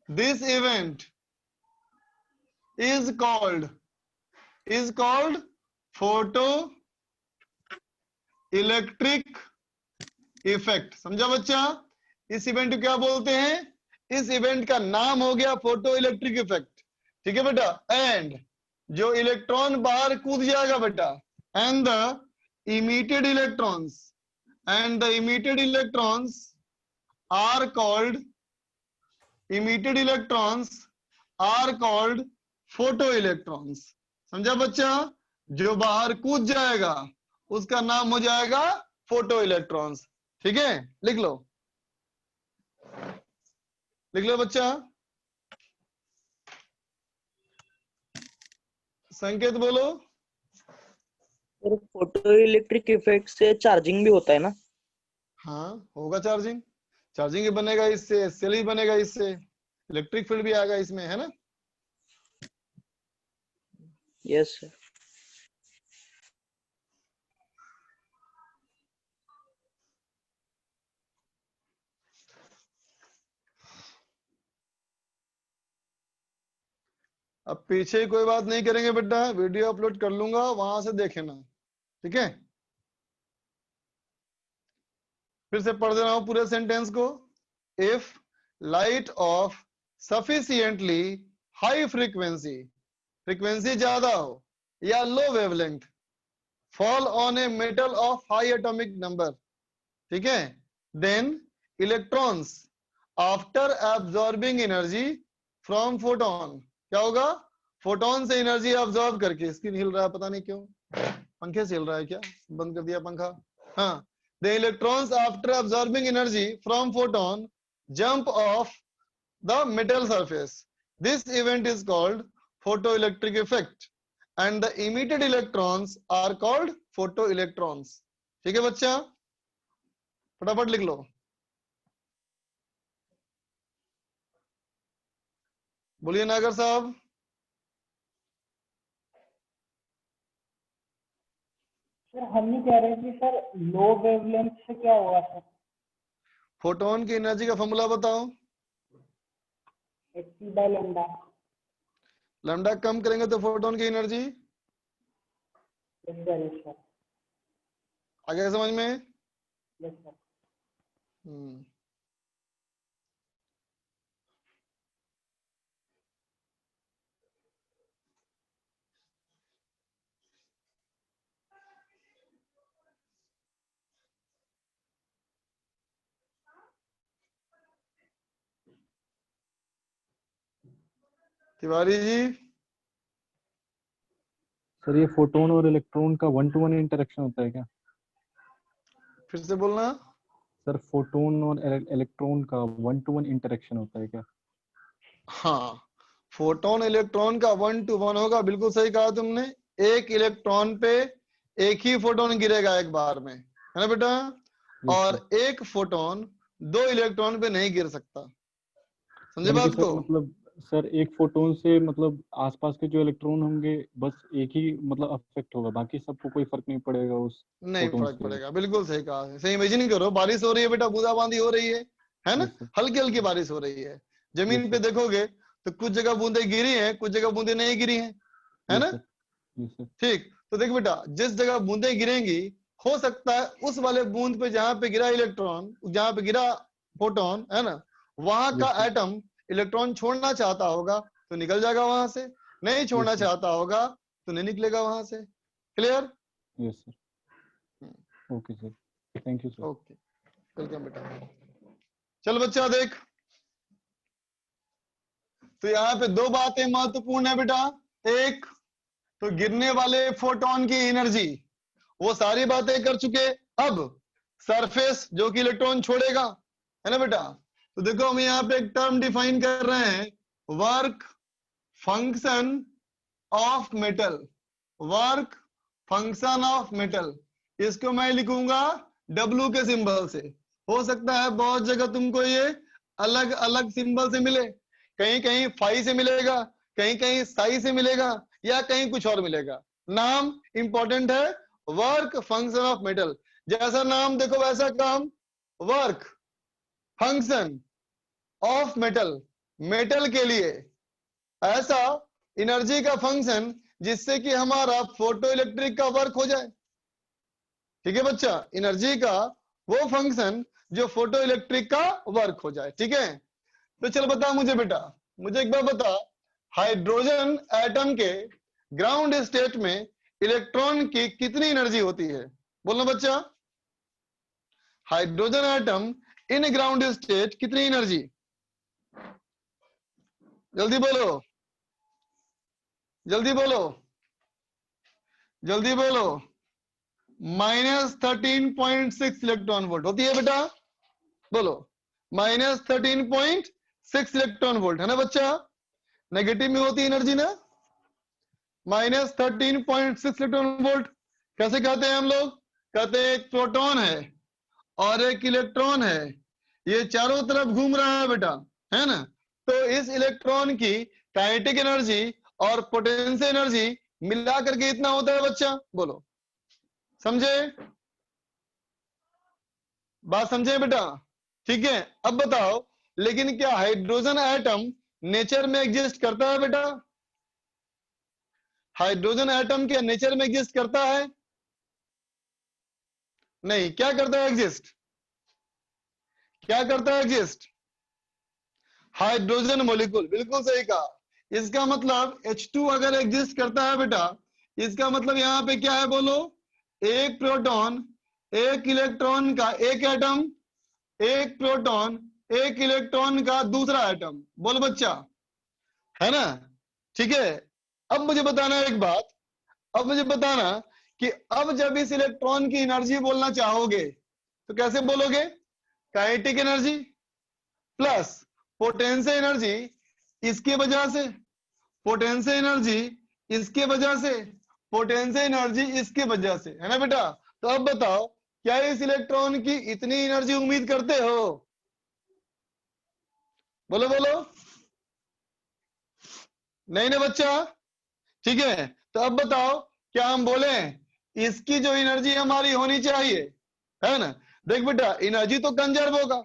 this event is called photo electric effect, समझा बच्चा, इस इवेंट को क्या बोलते हैं, इस इवेंट का नाम हो गया फोटो इलेक्ट्रिक इफेक्ट, ठीक है बेटा। एंड जो इलेक्ट्रॉन बाहर कूद जाएगा बेटा, and the emitted electrons are called photoelectrons, समझा बच्चा, जो बाहर कूद जाएगा उसका नाम हो जाएगा फोटो इलेक्ट्रॉन्स, ठीक है, लिख लो बच्चा, संकेत बोलो। फोटो इलेक्ट्रिक इफेक्ट से चार्जिंग भी होता है ना? हाँ होगा, चार्जिंग ही बनेगा इससे, सेल ही बनेगा इससे, इलेक्ट्रिक फील्ड भी आएगा इसमें, है ना। Yes sir. अब पीछे कोई बात नहीं करेंगे बेटा, वीडियो अपलोड कर लूंगा, वहां से देखना, ठीक है। फिर से पढ़ दे रहा हूं पूरे सेंटेंस को। If light of sufficiently high frequency, frequency ज्यादा हो या low wavelength, fall on a metal of high atomic number, ठीक है, then electrons after absorbing energy from photon, क्या होगा, फोटोन से एनर्जी ऑब्जॉर्ब करके, स्क्रीन हिल रहा है पता नहीं क्यों, पंखे से हिल रहा है क्या, बंद कर दिया पंखा, हाँ, the electrons after absorbing energy from photon jump off the metal surface, this event is called photoelectric effect and the emitted electrons are called photoelectrons, ठीक है बच्चा, फटाफट लिख लो। बोलिए नागर साहब। सर हम नहीं कह रहे कि सर लो वेवलेंथ से क्या होगा सर, फोटोन की एनर्जी का फॉर्मूला बताओ। hc/λ। लैम्डा कम करेंगे तो फोटोन की एनर्जी यस सर। आगे समझ में, yes sir. Tiwari ji. Sir ये फोटोन और इलेक्ट्रॉन का 1-to-1 इंटरेक्शन होता है क्या? फिर से बोलना। सर फोटोन और इलेक्ट्रॉन का 1-to-1 इंटरेक्शन होता है क्या? हाँ, फोटोन इलेक्ट्रॉन का 1-to-1 होगा, बिल्कुल सही कहा तुमने, एक इलेक्ट्रॉन पे एक ही फोटोन गिरेगा एक बार में, है ना बेटा, और एक फोटोन दो इलेक्ट्रॉन पे नहीं गिर सकता, समझे बात को। मतलब सर एक फोटोन से मतलब आसपास के जो इलेक्ट्रॉन होंगे बस एक ही मतलब अफेक्ट होगा, बाकी सबको कोई फर्क नहीं पड़ेगा उस नहीं फोटोन फर्क से। पड़ेगा, बिल्कुल सही कहा। सही इमेजिन करो, बारिश हो रही है बेटा, बूंदाबांदी हो रही है ना, यस सर। हल्की हल्की बारिश हो रही है। जमीन यस पे सर। देखोगे तो कुछ जगह बूंदे गिरी हैं, कुछ जगह बूंदे नहीं गिरी हैं, है यस ना। सर। Yes sir. ठीक, तो देख बेटा, जिस जगह बूंदे गिरेंगी, हो सकता है उस वाले बूंद पे जहां पे गिरा इलेक्ट्रॉन, जहां पे गिरा फोटोन, है ना, वहां का यस सर। एटम इलेक्ट्रॉन छोड़ना चाहता होगा तो निकल जाएगा वहां से, नहीं छोड़ना यस सर। चाहता होगा तो नहीं निकलेगा वहां से। Clear? Yes sir. Okay sir, thank you sir. Okay, welcome बेटा। चल बच्चा देख, तो यहाँ पे दो बातें महत्वपूर्ण है बेटा। एक तो गिरने वाले फोटोन की एनर्जी, वो सारी बातें कर चुके। अब सरफेस जो कि इलेक्ट्रॉन छोड़ेगा, है ना बेटा। तो देखो हम यहाँ पे एक टर्म डिफाइन कर रहे हैं, work function of metal. Work function of metal, इसको मैं लिखूंगा W के सिंबल से। हो सकता है बहुत जगह तुमको ये अलग अलग सिंबल से मिले, कहीं कहीं फाई से मिलेगा, कहीं कहीं साई से मिलेगा, या कहीं कुछ और मिलेगा। नाम इंपॉर्टेंट है, वर्क फंक्शन ऑफ मेटल। जैसा नाम देखो वैसा काम, work function of metal, metal के लिए ऐसा एनर्जी का फंक्शन जिससे कि हमारा फोटो इलेक्ट्रिक का वर्क हो जाए। ठीक है बच्चा, एनर्जी का वो फंक्शन जो फोटो इलेक्ट्रिक का वर्क हो जाए। ठीक है, तो चल बता मुझे बेटा, मुझे एक बार बता, हाइड्रोजन एटम के ग्राउंड स्टेट में इलेक्ट्रॉन की कितनी एनर्जी होती है? बोलो बच्चा, hydrogen atom in ground state कितनी एनर्जी? जल्दी बोलो, जल्दी बोलो, जल्दी बोलो। -13.6 इलेक्ट्रॉन वोल्ट होती है बेटा। बोलो, -13.6 इलेक्ट्रॉन वोल्ट, है ना बच्चा। नेगेटिव में होती एनर्जी ना, -13.6 इलेक्ट्रॉन वोल्ट। कैसे कहते हैं हम लोग? कहते हैं एक प्रोटॉन है और एक इलेक्ट्रॉन है, ये चारों तरफ घूम रहा है बेटा, है ना। तो इस इलेक्ट्रॉन की काइनेटिक एनर्जी और पोटेंशियल एनर्जी मिला करके इतना होता है बच्चा। बोलो, समझे? बात समझे बेटा? ठीक है, अब बताओ, लेकिन क्या हाइड्रोजन एटम नेचर में एग्जिस्ट करता है बेटा? हाइड्रोजन एटम क्या नेचर में एग्जिस्ट करता है? नहीं। क्या करता है एग्जिस्ट? क्या करता है एग्जिस्ट? हाइड्रोजन मॉलिक्यूल, बिल्कुल सही कहा। इसका मतलब H2 अगर एग्जिस्ट करता है बेटा, इसका मतलब यहाँ पे क्या है बोलो? एक प्रोटॉन एक इलेक्ट्रॉन का एक एटम, एक प्रोटॉन एक इलेक्ट्रॉन का दूसरा एटम। बोल बच्चा, है ना। ठीक है, अब मुझे बताना एक बात, अब मुझे बताना कि अब जब इस इलेक्ट्रॉन की एनर्जी बोलना चाहोगे तो कैसे बोलोगे? Kinetic energy plus potential energy इसके वजह से, पोटेंशियल एनर्जी इसके वजह से, पोटेंशियल एनर्जी इसके वजह से, है ना बेटा। तो अब बताओ, क्या इस इलेक्ट्रॉन की इतनी एनर्जी उम्मीद करते हो? बोलो बोलो, नहीं ना बच्चा। ठीक है, तो अब बताओ, क्या हम बोले इसकी जो एनर्जी हमारी होनी चाहिए, है ना। देख बेटा, एनर्जी तो कंजर्व होगा,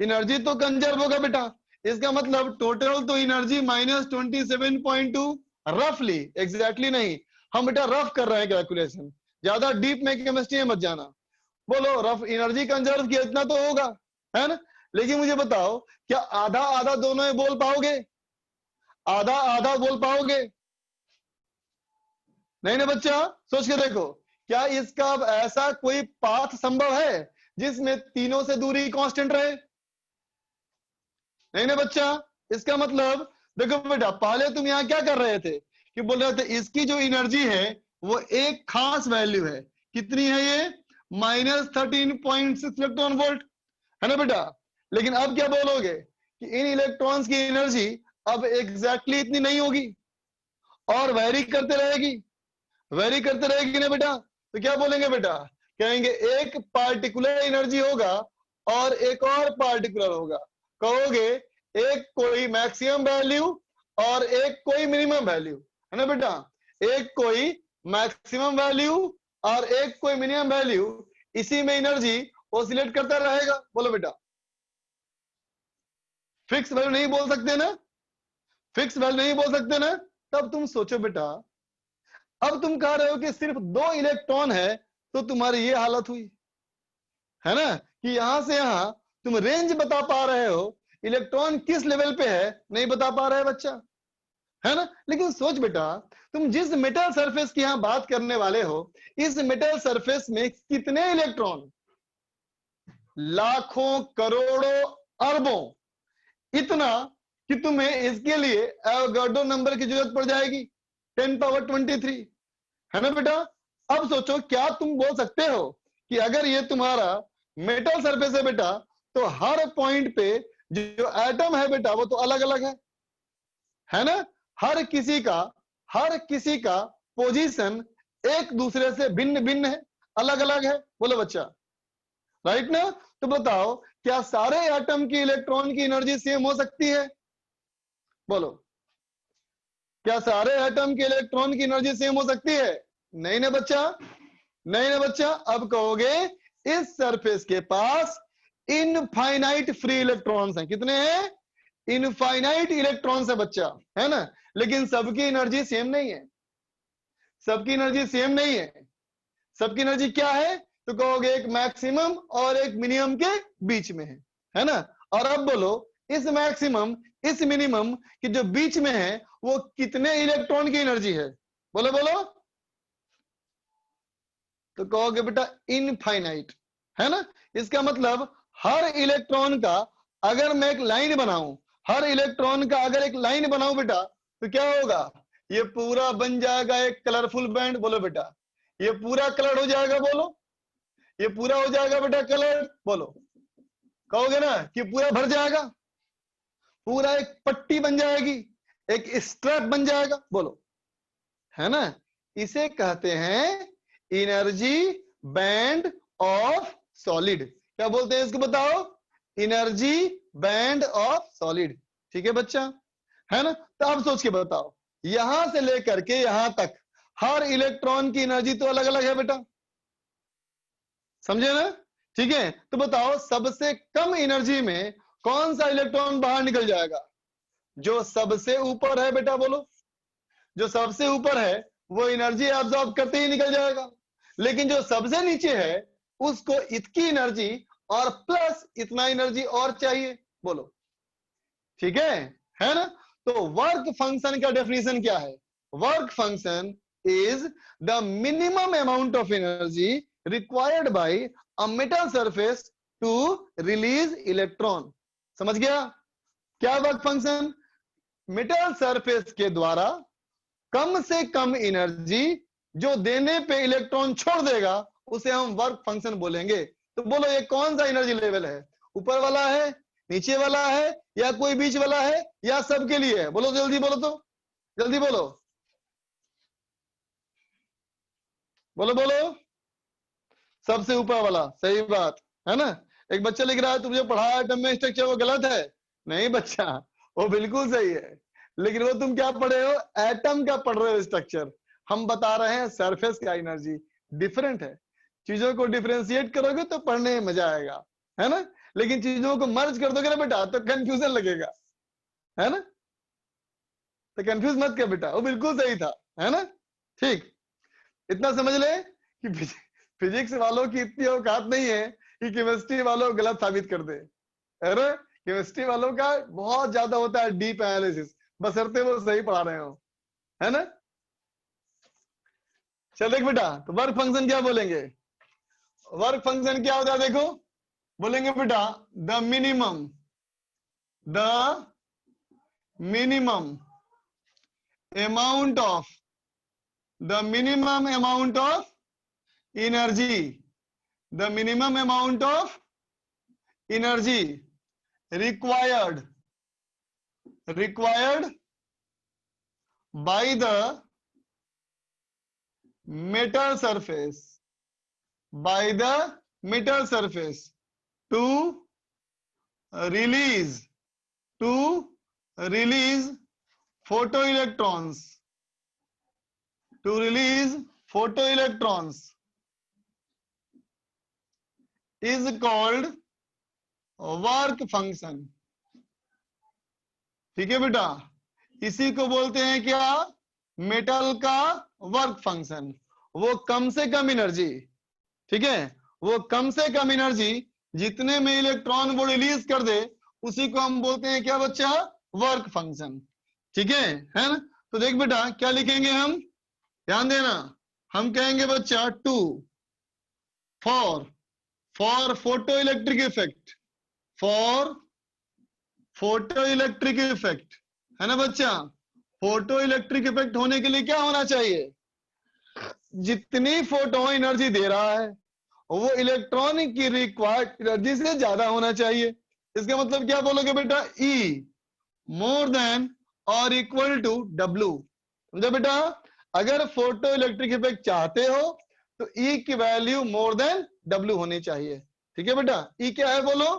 एनर्जी तो कंजर्व होगा बेटा। इसका मतलब टोटल तो एनर्जी -27.2 रफली, एग्जैक्टली नहीं, हम बेटा रफ कर रहे हैं कैलकुलेशन, ज्यादा डीप में केमिस्ट्री में मत जाना। बोलो, रफ एनर्जी कंजर्व किया इतना तो होगा, है ना। लेकिन मुझे बताओ, क्या आधा आधा दोनों में बोल पाओगे? आधा आधा बोल पाओगे? नहीं ना बच्चा, सोच के देखो, क्या इसका ऐसा कोई पाथ संभव है जिसमें तीनों से दूरी कांस्टेंट रहे? नहीं ना बच्चा। इसका मतलब देखो बेटा, पहले तुम यहाँ क्या कर रहे थे कि बोल रहे थे इसकी जो एनर्जी है वो एक खास वैल्यू है, कितनी है ये? -13.6 इलेक्ट्रॉन वोल्ट, है ना बेटा। लेकिन अब क्या बोलोगे कि इन इलेक्ट्रॉन्स की एनर्जी अब एग्जैक्टली इतनी नहीं होगी और वेरी करते रहेगी, वेरी करते रहेगी ना बेटा। तो क्या बोलेंगे बेटा? कहेंगे एक पार्टिकुलर एनर्जी होगा और एक और पार्टिकुलर होगा। कहोगे एक कोई मैक्सिमम वैल्यू और एक कोई मिनिमम वैल्यू, है ना बेटा, एक कोई मैक्सिमम वैल्यू और एक कोई मिनिमम वैल्यू, इसी में एनर्जी ऑसिलेट करता रहेगा। बोलो बेटा, फिक्स वैल्यू नहीं बोल सकते ना, फिक्स वैल्यू नहीं बोल सकते ना। तब तुम सोचो बेटा, अब तुम कह रहे हो कि सिर्फ 2 इलेक्ट्रॉन है, तो तुम्हारी ये हालत हुई है ना, कि यहां से यहां तुम रेंज बता पा रहे हो, इलेक्ट्रॉन किस लेवल पे है नहीं बता पा रहे बच्चा, है ना। लेकिन सोच बेटा, तुम जिस मेटल सरफेस की यहां बात करने वाले हो, इस मेटल सरफेस में कितने इलेक्ट्रॉन, लाखों, करोड़ों, अरबों, इतना कि तुम्हें इसके लिए एवोगाड्रो नंबर की जरूरत पड़ जाएगी 10 पावर 23, है ना बेटा। अब सोचो, क्या तुम बोल सकते हो कि अगर ये तुम्हारा मेटल सरफेस है बेटा, तो हर पॉइंट पे जो एटम है बेटा वो तो अलग अलग है ना, हर किसी का पोजीशन एक दूसरे से भिन्न भिन्न है, अलग अलग है। बोलो बच्चा, राइट ना। तो बताओ, क्या सारे एटम की इलेक्ट्रॉन की एनर्जी सेम हो सकती है? बोलो, क्या सारे एटम के इलेक्ट्रॉन की एनर्जी सेम हो सकती है? नहीं ना बच्चा, नहीं ना बच्चा। अब कहोगे इस सरफेस के पास इनफाइनाइट फ्री इलेक्ट्रॉन्स हैं। कितने हैं? इनफाइनाइट इलेक्ट्रॉन्स है बच्चा, है ना। लेकिन सबकी एनर्जी सेम नहीं है, सबकी एनर्जी सेम नहीं है। सबकी एनर्जी क्या है? तो कहोगे एक मैक्सिमम और एक मिनिमम के बीच में है ना। और अब बोलो, इस मैक्सिमम इस मिनिमम के जो बीच में है वो कितने इलेक्ट्रॉन की एनर्जी है? बोलो बोलो। तो कहोगे बेटा इनफाइनाइट, है ना। इसका मतलब हर इलेक्ट्रॉन का अगर मैं एक लाइन बनाऊं, हर इलेक्ट्रॉन का अगर एक लाइन बनाऊं बेटा, तो क्या होगा? ये पूरा बन जाएगा एक कलरफुल बैंड। बोलो बेटा, ये पूरा कलर हो जाएगा। बोलो, ये पूरा हो जाएगा बेटा कलर। बोलो, कहोगे ना कि पूरा भर जाएगा, पूरा एक पट्टी बन जाएगी, एक स्ट्रैप बन जाएगा। बोलो, है ना। इसे कहते हैं एनर्जी बैंड ऑफ सॉलिड। क्या बोलते हैं इसको बताओ? Energy band of solid. ठीक है बच्चा, है ना। तो अब सोच के बताओ, यहां से लेकर के यहां तक हर इलेक्ट्रॉन की एनर्जी तो अलग अलग है बेटा, समझे ना। ठीक है, तो बताओ सबसे कम एनर्जी में कौन सा इलेक्ट्रॉन बाहर निकल जाएगा? जो सबसे ऊपर है बेटा। बोलो, जो सबसे ऊपर है वो एनर्जी एब्जॉर्ब करते ही निकल जाएगा, लेकिन जो सबसे नीचे है उसको इतनी एनर्जी और प्लस इतना एनर्जी और चाहिए। बोलो, ठीक है ना। तो वर्क फंक्शन का डेफिनेशन क्या है? Work function is the minimum amount of energy required by a metal surface to release electron. समझ गया क्या वर्क फंक्शन? मेटल सरफेस के द्वारा कम से कम एनर्जी जो देने पे इलेक्ट्रॉन छोड़ देगा उसे हम वर्क फंक्शन बोलेंगे। तो बोलो, ये कौन सा एनर्जी लेवल है? ऊपर वाला है, नीचे वाला है, या कोई बीच वाला है, या सबके लिए है? बोलो जल्दी, बोलो तो जल्दी बोलो, बोलो बोलो। सबसे ऊपर वाला, सही बात है ना। एक बच्चा लिख रहा है तुझे पढ़ाया एटम में स्ट्रक्चर वो गलत है। नहीं बच्चा, वो बिल्कुल सही है, लेकिन वो तुम क्या पढ़े हो? एटम का पढ़ रहे हो स्ट्रक्चर। हम बता रहे हैं सरफेस का एनर्जी डिफरेंट है। चीजों को डिफरेंशिएट करोगे तो पढ़ने में मजा आएगा, है ना। लेकिन चीजों को मर्ज कर दोगे ना बेटा तो कंफ्यूजन लगेगा, है ना। तो कंफ्यूज मत कर बेटा, वो बिल्कुल सही था, है ना। ठीक, इतना समझ ले कि फिजिक्स वालों की इतनी औकात नहीं है कि केमिस्ट्री वालों को गलत साबित कर दे। अरे केमिस्ट्री वालों का बहुत ज्यादा होता है डीप एनालिसिस, बशर्ते वो सही पढ़ा रहे हो, है ना। चल देख बेटा, तो वर्क फंक्शन क्या बोलेंगे? वर्क फंक्शन क्या होता है देखो, बोलेंगे बेटा the minimum amount of energy, the minimum amount of energy required by the metal surface to release to release photoelectrons, to release photoelectrons is called work function। ठीक है बेटा, इसी को बोलते हैं क्या, मेटल का वर्क फंक्शन। वो कम से कम एनर्जी, ठीक है, वो कम से कम एनर्जी जितने में इलेक्ट्रॉन वो रिलीज कर दे उसी को हम बोलते हैं क्या बच्चा, वर्क फंक्शन। ठीक है ना। तो देख बेटा क्या लिखेंगे हम, ध्यान देना, हम कहेंगे बच्चा to for photo electric effect, for photo electric effect, है ना बच्चा। फोटो इलेक्ट्रिक इफेक्ट होने के लिए क्या होना चाहिए, जितनी फोटो एनर्जी दे रहा है वो इलेक्ट्रॉन की रिक्वायर्ड एनर्जी से ज्यादा होना चाहिए। इसका मतलब क्या बोलोगे बेटा, E मोर देन और इक्वल टू W। समझो बेटा, अगर फोटो इलेक्ट्रिक इफेक्ट चाहते हो तो E की वैल्यू मोर देन W होनी चाहिए। ठीक है बेटा, E क्या है बोलो,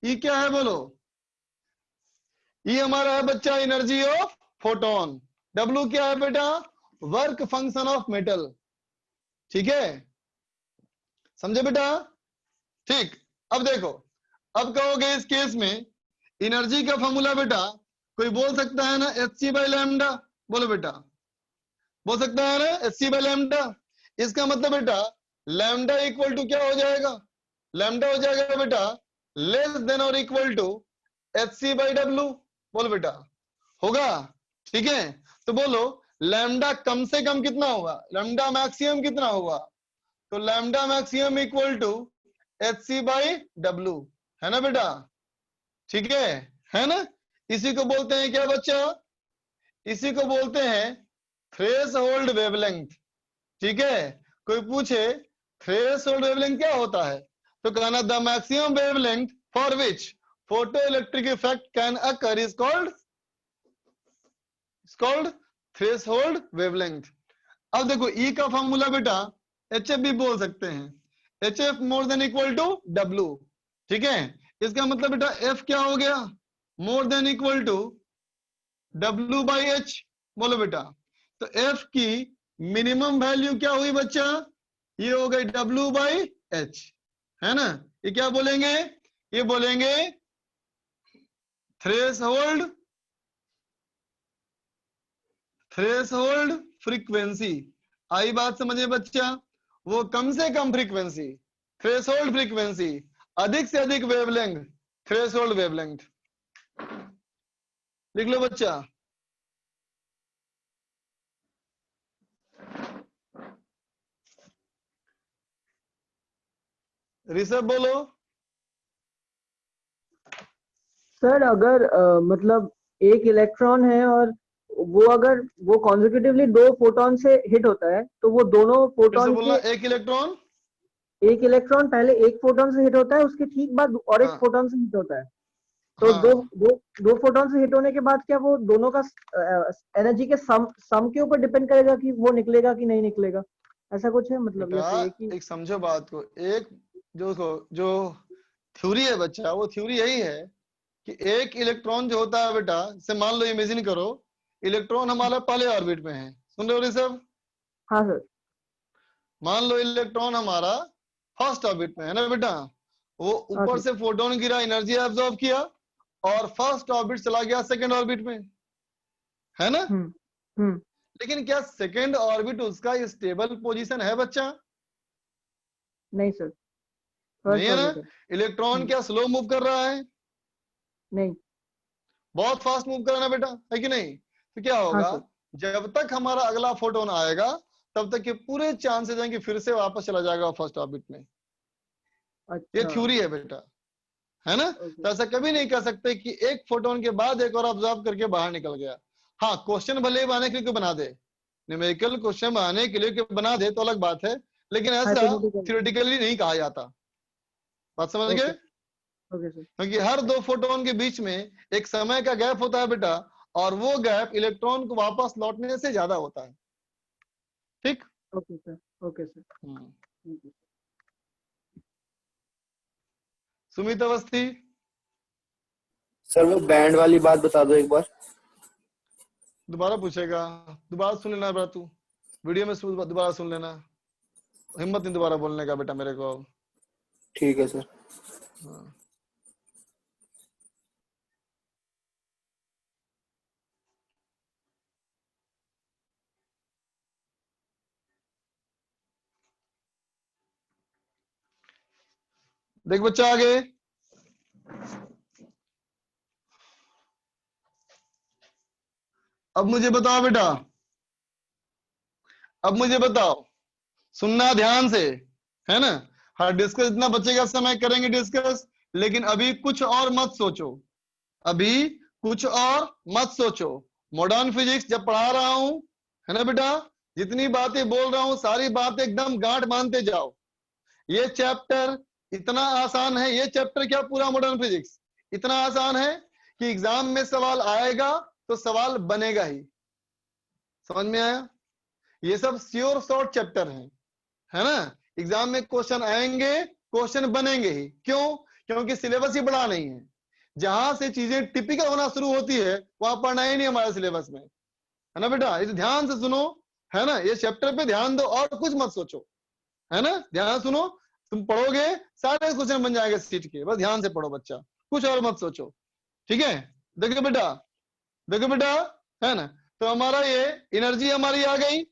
E क्या है बोलो, E हमारा है बच्चा एनर्जी ऑफ फोटोन, W क्या है बेटा, वर्क फंक्शन ऑफ मेटल। ठीक है, समझे बेटा। ठीक, अब देखो, अब कहोगे इस केस में एनर्जी का फॉर्मूला बेटा कोई बोल सकता है ना, Hc बाई लैम्डा, बोलो बेटा, बोल सकता है ना Hc बाई लैम्डा। इसका मतलब बेटा लैम्डा इक्वल टू क्या हो जाएगा, लैम्डा हो जाएगा बेटा लेस देन और equal to Hc by W। बोलो बेटा, होगा। ठीक है, तो बोलो लैम्डा कम से कम कितना होगा, लैम्डा मैक्सिमम कितना होगा, तो lambda maximum equal to Hc by W, है ना बेटा। ठीक है ना। इसी को बोलते हैं क्या बच्चा, इसी को बोलते हैं थ्रेशोल्ड वेवलेंथ। ठीक है, कोई पूछे थ्रेशोल्ड वेवलेंथ क्या होता है, तो कहना the maximum wavelength for which photo electric effect can occur is called threshold wavelength. अब देखो E का फॉर्मूला बेटा HF भी बोल सकते हैं, HF more than equal to W। ठीक है, इसका मतलब बेटा F क्या हो गया, more than equal to W by H। बोलो बेटा, तो F की मिनिमम वैल्यू क्या हुई बच्चा, ये हो गई W बाई H, है ना। ये क्या बोलेंगे, ये बोलेंगे थ्रेशोल्ड फ्रीक्वेंसी। आई बात समझे बच्चा, वो कम से कम फ्रीक्वेंसी, थ्रेशोल्ड फ्रीक्वेंसी, अधिक से अधिक वेवलेंथ, थ्रेशोल्ड वेवलेंथ। लिख लो बच्चा। ऋषभ बोलो। सर अगर मतलब एक इलेक्ट्रॉन है और वो अगर वो कॉन्जिक्यूटिवली दो फोटोन से हिट होता है तो वो दोनों फिर से फोटोन बोलना, के, एक इलेक्ट्रॉन पहले एक फोटोन से हिट होता है, उसके ठीक बाद और एक हाँ फोटोन से हिट होता है। तो हाँ, दो फोटोन से हिट होने के बाद क्या वो दोनों का एनर्जी के सम के ऊपर डिपेंड करेगा कि वो निकलेगा कि नहीं निकलेगा, ऐसा कुछ है मतलब, बेटा जैसे एक ही। एक समझो बात को, एक जो थ्योरी है बच्चा, वो थ्योरी यही है कि एक इलेक्ट्रॉन जो होता है बेटा, से मान लो इमेजिन करो इलेक्ट्रॉन हमारा पहले ऑर्बिट में है, सुन रहे हो ऋषभ, हाँ सर। मान लो इलेक्ट्रॉन हमारा फर्स्ट ऑर्बिट में है ना बेटा, वो हाँ ऊपर सर। से फोटोन गिरा, एनर्जी एब्जॉर्ब किया और फर्स्ट ऑर्बिट चला गया सेकंड ऑर्बिट में, है ना। हम्म। लेकिन क्या सेकंड ऑर्बिट उसका स्टेबल पोजीशन है बच्चा, नहीं सर, नहीं फर्स्ट है ना। ऑर्बिट है। इलेक्ट्रॉन क्या स्लो मूव कर रहा है, नहीं। बहुत फास्ट मूव कर रहा है बेटा, है कि नहीं। तो क्या हाँ होगा, सर। जब तक हमारा अगला फोटोन आएगा तब तक के पूरे चांसेस हैं कि फिर से वापस चला जाएगा फर्स्ट ऑर्बिट में। ये अच्छा। थ्योरी है बेटा, है ना। ओके। तो ऐसा कभी नहीं कह सकते कि एक फोटोन के बाद एक और ऑब्जर्व करके बाहर निकल गया। हाँ, क्वेश्चन भले ही बनाने के लिए बना दे, न्यूमेरिकल क्वेश्चन बनाने के लिए बना दे तो अलग बात है, लेकिन ऐसा हाइपोथेटिकल। थ्योरेटिकली नहीं कहा जाता। बात समझ ओके। गए, ओके सर। क्योंकि हर दो फोटोन के बीच में एक समय का गैप होता है बेटा, और वो गैप इलेक्ट्रॉन को वापस लौटने से ज्यादा होता है। ठीक। Okay sir. Okay sir. Thank you. Sumit Awasthi. Sir वो बैंड वाली बात बता दो एक बार। दोबारा पूछेगा, दोबारा सुन लेना बेटा, तू वीडियो में दोबारा सुन लेना, हिम्मत नहीं दोबारा बोलने का बेटा मेरे को। ठीक है सर। हाँ। देख बच्चा आगे, अब मुझे बताओ बेटा, अब मुझे बताओ, सुनना ध्यान से, है ना। हाँ डिस्कस इतना बचेगा समय करेंगे डिस्कस, लेकिन अभी कुछ और मत सोचो, अभी कुछ और मत सोचो। मॉडर्न फिजिक्स जब पढ़ा रहा हूं, है ना बेटा, जितनी बातें बोल रहा हूं सारी बातें एकदम गांठ बांधते जाओ। ये चैप्टर इतना आसान है, ये चैप्टर क्या पूरा मॉडर्न फिजिक्स इतना आसान है कि एग्जाम में सवाल आएगा तो सवाल बनेगा ही। समझ में आया? ये सब श्योर शॉर्ट चैप्टर है ना। एग्जाम में क्वेश्चन आएंगे, क्वेश्चन बनेंगे ही। क्यों? क्योंकि सिलेबस ही बड़ा नहीं है। जहां से चीजें टिपिकल होना शुरू होती है वहां पढ़ना ही नहीं हमारे सिलेबस में, है ना बेटा। इसे ध्यान से सुनो, है ना, ये चैप्टर पे ध्यान दो और कुछ मत सोचो, है ना। ध्यान सुनो, तुम पढ़ोगे सारे क्वेश्चन बन जाएंगे सीट के, बस ध्यान से पढ़ो बच्चा, कुछ और मत सोचो, ठीक है। देखो बेटा, देखो बेटा, है ना। तो हमारा ये एनर्जी हमारी आ गई,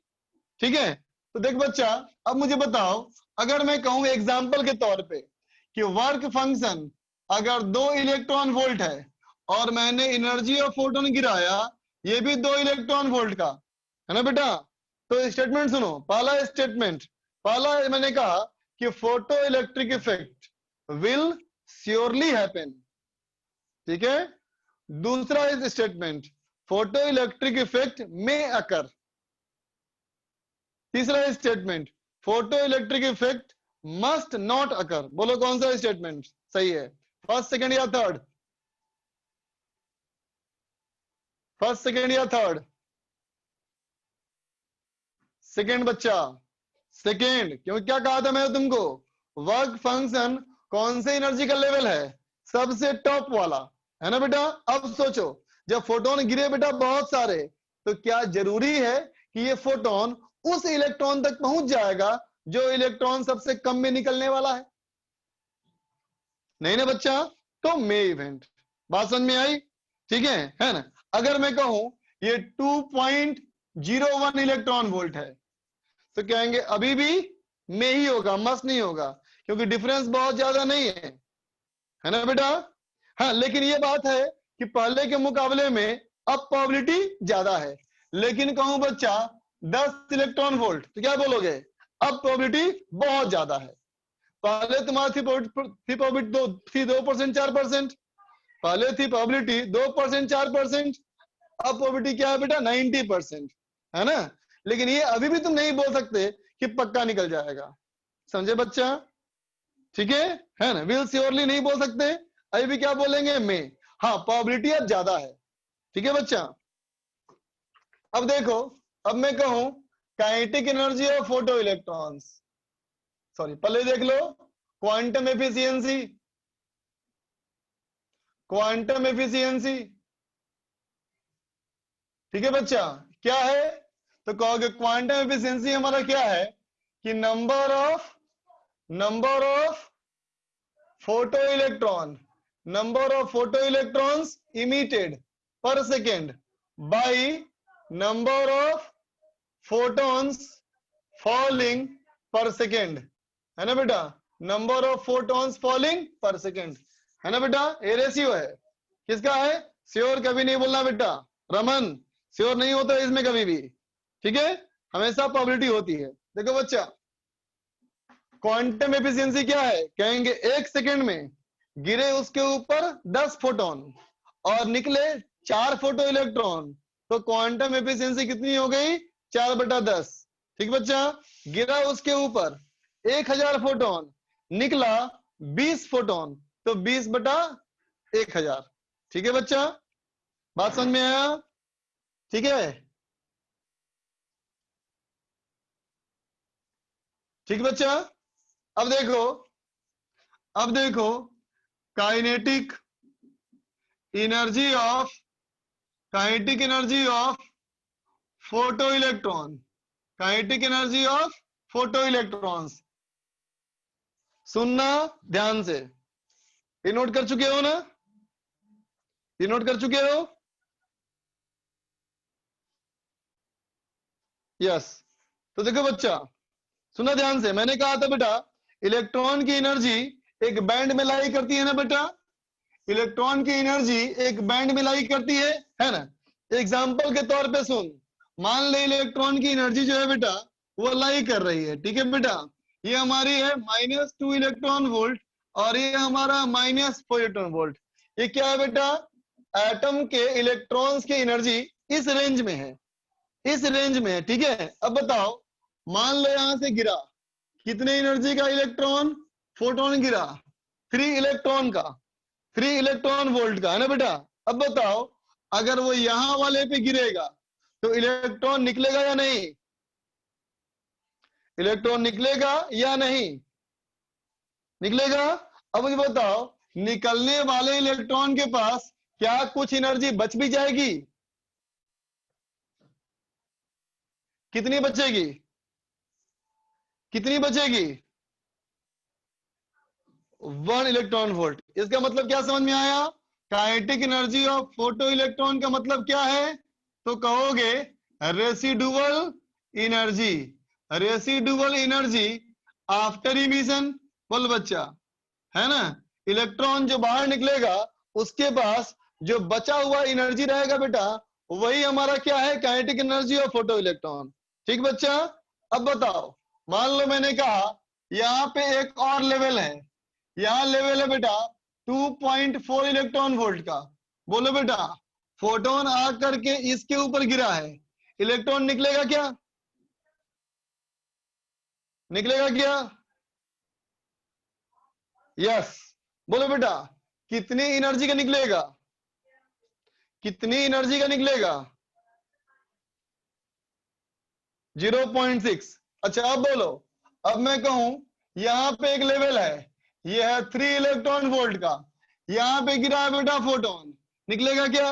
ठीक है। तो देख बच्चा, अब मुझे बताओ, अगर मैं कहूं एग्जाम्पल के तौर पे कि वर्क फंक्शन अगर 2 इलेक्ट्रॉन वोल्ट है और मैंने एनर्जी ऑफ फोटोन गिराया, ये भी 2 इलेक्ट्रॉन वोल्ट का, है ना बेटा। तो स्टेटमेंट सुनो, पहला स्टेटमेंट, पहला मैंने कहा कि photo electric effect will surely happen, ठीक है। दूसरा is statement, photo electric effect में अकर। तीसरा statement, photo electric effect must not occur. बोलो कौन सा स्टेटमेंट सही है, फर्स्ट सेकंड या थर्ड? फर्स्ट सेकंड या थर्ड? सेकंड बच्चा, सेकंड। क्यों, क्या कहा था मैंने तुमको, वर्क फंक्शन कौन से एनर्जी का लेवल है, सबसे टॉप वाला, है ना बेटा। अब सोचो, जब फोटोन गिरे बेटा बहुत सारे, तो क्या जरूरी है कि ये फोटोन उस इलेक्ट्रॉन तक पहुंच जाएगा जो इलेक्ट्रॉन सबसे कम में निकलने वाला है? नहीं ना बच्चा। तो मे इवेंट, बात समझ में आई, ठीक है ना। अगर मैं कहूं ये 2.01 इलेक्ट्रॉन वोल्ट है, तो कहेंगे अभी भी में ही होगा, मस्त नहीं होगा, क्योंकि डिफरेंस बहुत ज्यादा नहीं है ना बेटा। हाँ लेकिन ये बात है कि पहले के मुकाबले में अब प्रोबेबिलिटी ज्यादा है। लेकिन कहूं बच्चा 10 इलेक्ट्रॉन वोल्ट, तो क्या बोलोगे, अब प्रोबेबिलिटी बहुत ज्यादा है। पहले तुम्हारी थी प्रोबेबिलिटी थी 2% 4%, पहले थी प्रोबेबिलिटी 2% 4%, अब प्रोबेबिलिटी क्या है बेटा 90%, है ना। लेकिन ये अभी भी तुम नहीं बोल सकते कि पक्का निकल जाएगा, समझे बच्चा, ठीक है ना। विल श्योरली नहीं बोल सकते, अभी भी क्या बोलेंगे में। हाँ प्रोबेबिलिटी अब ज्यादा है, ठीक है बच्चा। अब देखो, अब मैं कहूं kinetic energy of photo electrons, sorry पहले देख लो क्वांटम एफिशिएंसी, क्वांटम एफिशिएंसी, ठीक है बच्चा। क्या है, तो कहोगे क्वांटम एफिशिएंसी हमारा क्या है कि number of photo electron, number of photo electrons emitted per second by number of photons falling per second, है ना बेटा। Number of photons falling per second, है ना बेटा। ये रेशियो है, किसका है, श्योर कभी नहीं बोलना बेटा, रमन श्योर नहीं होता इसमें कभी भी, ठीक है, हमेशा प्रोबेबिलिटी होती है। देखो बच्चा, क्वांटम एफिशिएंसी क्या है, कहेंगे 1 सेकेंड में गिरे उसके ऊपर 10 फोटोन और निकले 4 फोटो इलेक्ट्रॉन, तो क्वांटम एफिशिएंसी कितनी हो गई, 4/10, ठीक बच्चा। गिरा उसके ऊपर 1000 फोटोन, निकला 20 फोटोन, तो 20/1000, ठीक है बच्चा, बात समझ में आया, ठीक है, ठीक बच्चा। अब देखो kinetic energy of kinetic energy of photo electron, kinetic energy of photo electrons. सुनना ध्यान से, ये नोट कर चुके हो ना, ये नोट कर चुके हो? यस। तो देखो बच्चा, सुना ध्यान से, मैंने कहा था बेटा इलेक्ट्रॉन की एनर्जी एक बैंड में लाई करती है ना बेटा, इलेक्ट्रॉन की एनर्जी एक बैंड में लाई करती है ना। एग्जाम्पल के तौर पे सुन, मान ले इलेक्ट्रॉन की एनर्जी जो है बेटा वो लाई कर रही है, ठीक है बेटा, ये हमारी है -2 इलेक्ट्रॉन वोल्ट और ये हमारा -4 इलेक्ट्रॉन वोल्ट। ये क्या है बेटा, एटम के इलेक्ट्रॉन्स की एनर्जी इस रेंज में है, इस रेंज में है, ठीक है। अब बताओ, मान लो यहां से गिरा, कितने एनर्जी का इलेक्ट्रॉन, फोटोन गिरा 3 इलेक्ट्रॉन का, 3 इलेक्ट्रॉन वोल्ट का, है ना बेटा। अब बताओ, अगर वो यहां वाले पे गिरेगा तो इलेक्ट्रॉन निकलेगा या नहीं, इलेक्ट्रॉन निकलेगा या नहीं निकलेगा। अब मुझे बताओ, निकलने वाले इलेक्ट्रॉन के पास क्या कुछ एनर्जी बच भी जाएगी, कितनी बचेगी, कितनी बचेगी, 1 इलेक्ट्रॉन वोल्ट। इसका मतलब क्या समझ में आया, kinetic energy of photo electron का मतलब क्या है, तो कहोगे residual energy, residual energy after emission. बोल बच्चा, है ना, इलेक्ट्रॉन जो बाहर निकलेगा उसके पास जो बचा हुआ एनर्जी रहेगा बेटा, वही हमारा क्या है, kinetic energy of photo electron. ठीक बच्चा। अब बताओ, मान लो मैंने कहा यहाँ पे एक और लेवल है, यहाँ लेवल है बेटा 2.4 इलेक्ट्रॉन वोल्ट का। बोलो बेटा, फोटोन आ करके इसके ऊपर गिरा है, इलेक्ट्रॉन निकलेगा क्या, निकलेगा क्या? यस। बोलो बेटा, कितनी एनर्जी का निकलेगा, कितनी एनर्जी का निकलेगा? 0.6। अच्छा अब बोलो, अब मैं कहूं यहां पे एक लेवल है, ये है 3 इलेक्ट्रॉन वोल्ट का, यहां पे गिरा है बेटा फोटोन, निकलेगा क्या?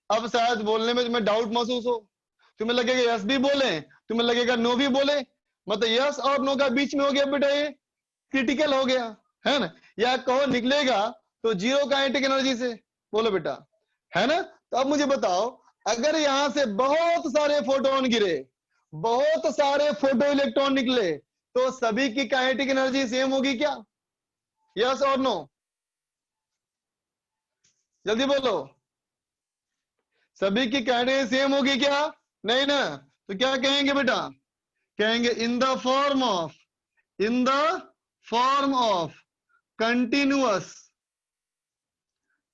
अब शायद बोलने में तुम्हें डाउट महसूस हो, तुम्हें लगेगा यस भी बोले, तुम्हें लगेगा नो भी बोले, मतलब यस और नो का बीच में हो गया बेटा, ये क्रिटिकल हो गया, है ना। या कहो निकलेगा तो 0 काइनेटिक एनर्जी से। बोलो बेटा, है ना। तो अब मुझे बताओ, अगर यहां से बहुत सारे फोटोन गिरे, बहुत सारे फोटो इलेक्ट्रॉन निकले, तो सभी की काइनेटिक एनर्जी सेम होगी क्या, यस और नो? जल्दी बोलो, सभी की काइनेटिक सेम होगी क्या? नहीं ना। तो क्या कहेंगे बेटा, कहेंगे in the form of, in the form of continuous,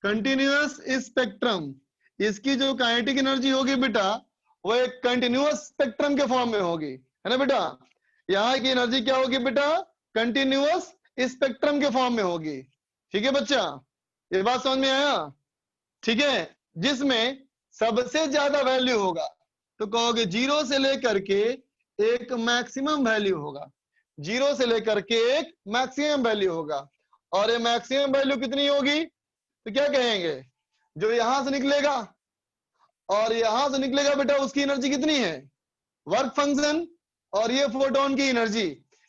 continuous spectrum. इसकी जो काइनेटिक एनर्जी होगी बेटा वो एक कंटिन्यूअस स्पेक्ट्रम के फॉर्म में होगी, है ना बेटा। यहाँ की एनर्जी क्या होगी बेटा, कंटिन्यूअस स्पेक्ट्रम के फॉर्म में होगी। ठीक है बच्चा, ये बात समझ में आया? ठीक है, जिसमें सबसे ज्यादा वैल्यू होगा तो कहोगे 0 से लेकर के एक मैक्सिमम वैल्यू होगा, 0 से लेकर के एक मैक्सिमम वैल्यू होगा। और ये मैक्सिमम वैल्यू कितनी होगी, तो क्या कहेंगे, जो यहां से निकलेगा और यहां से निकलेगा बेटा उसकी एनर्जी कितनी है, वर्क फंक्शन, और ये फोटोन की एनर्जी।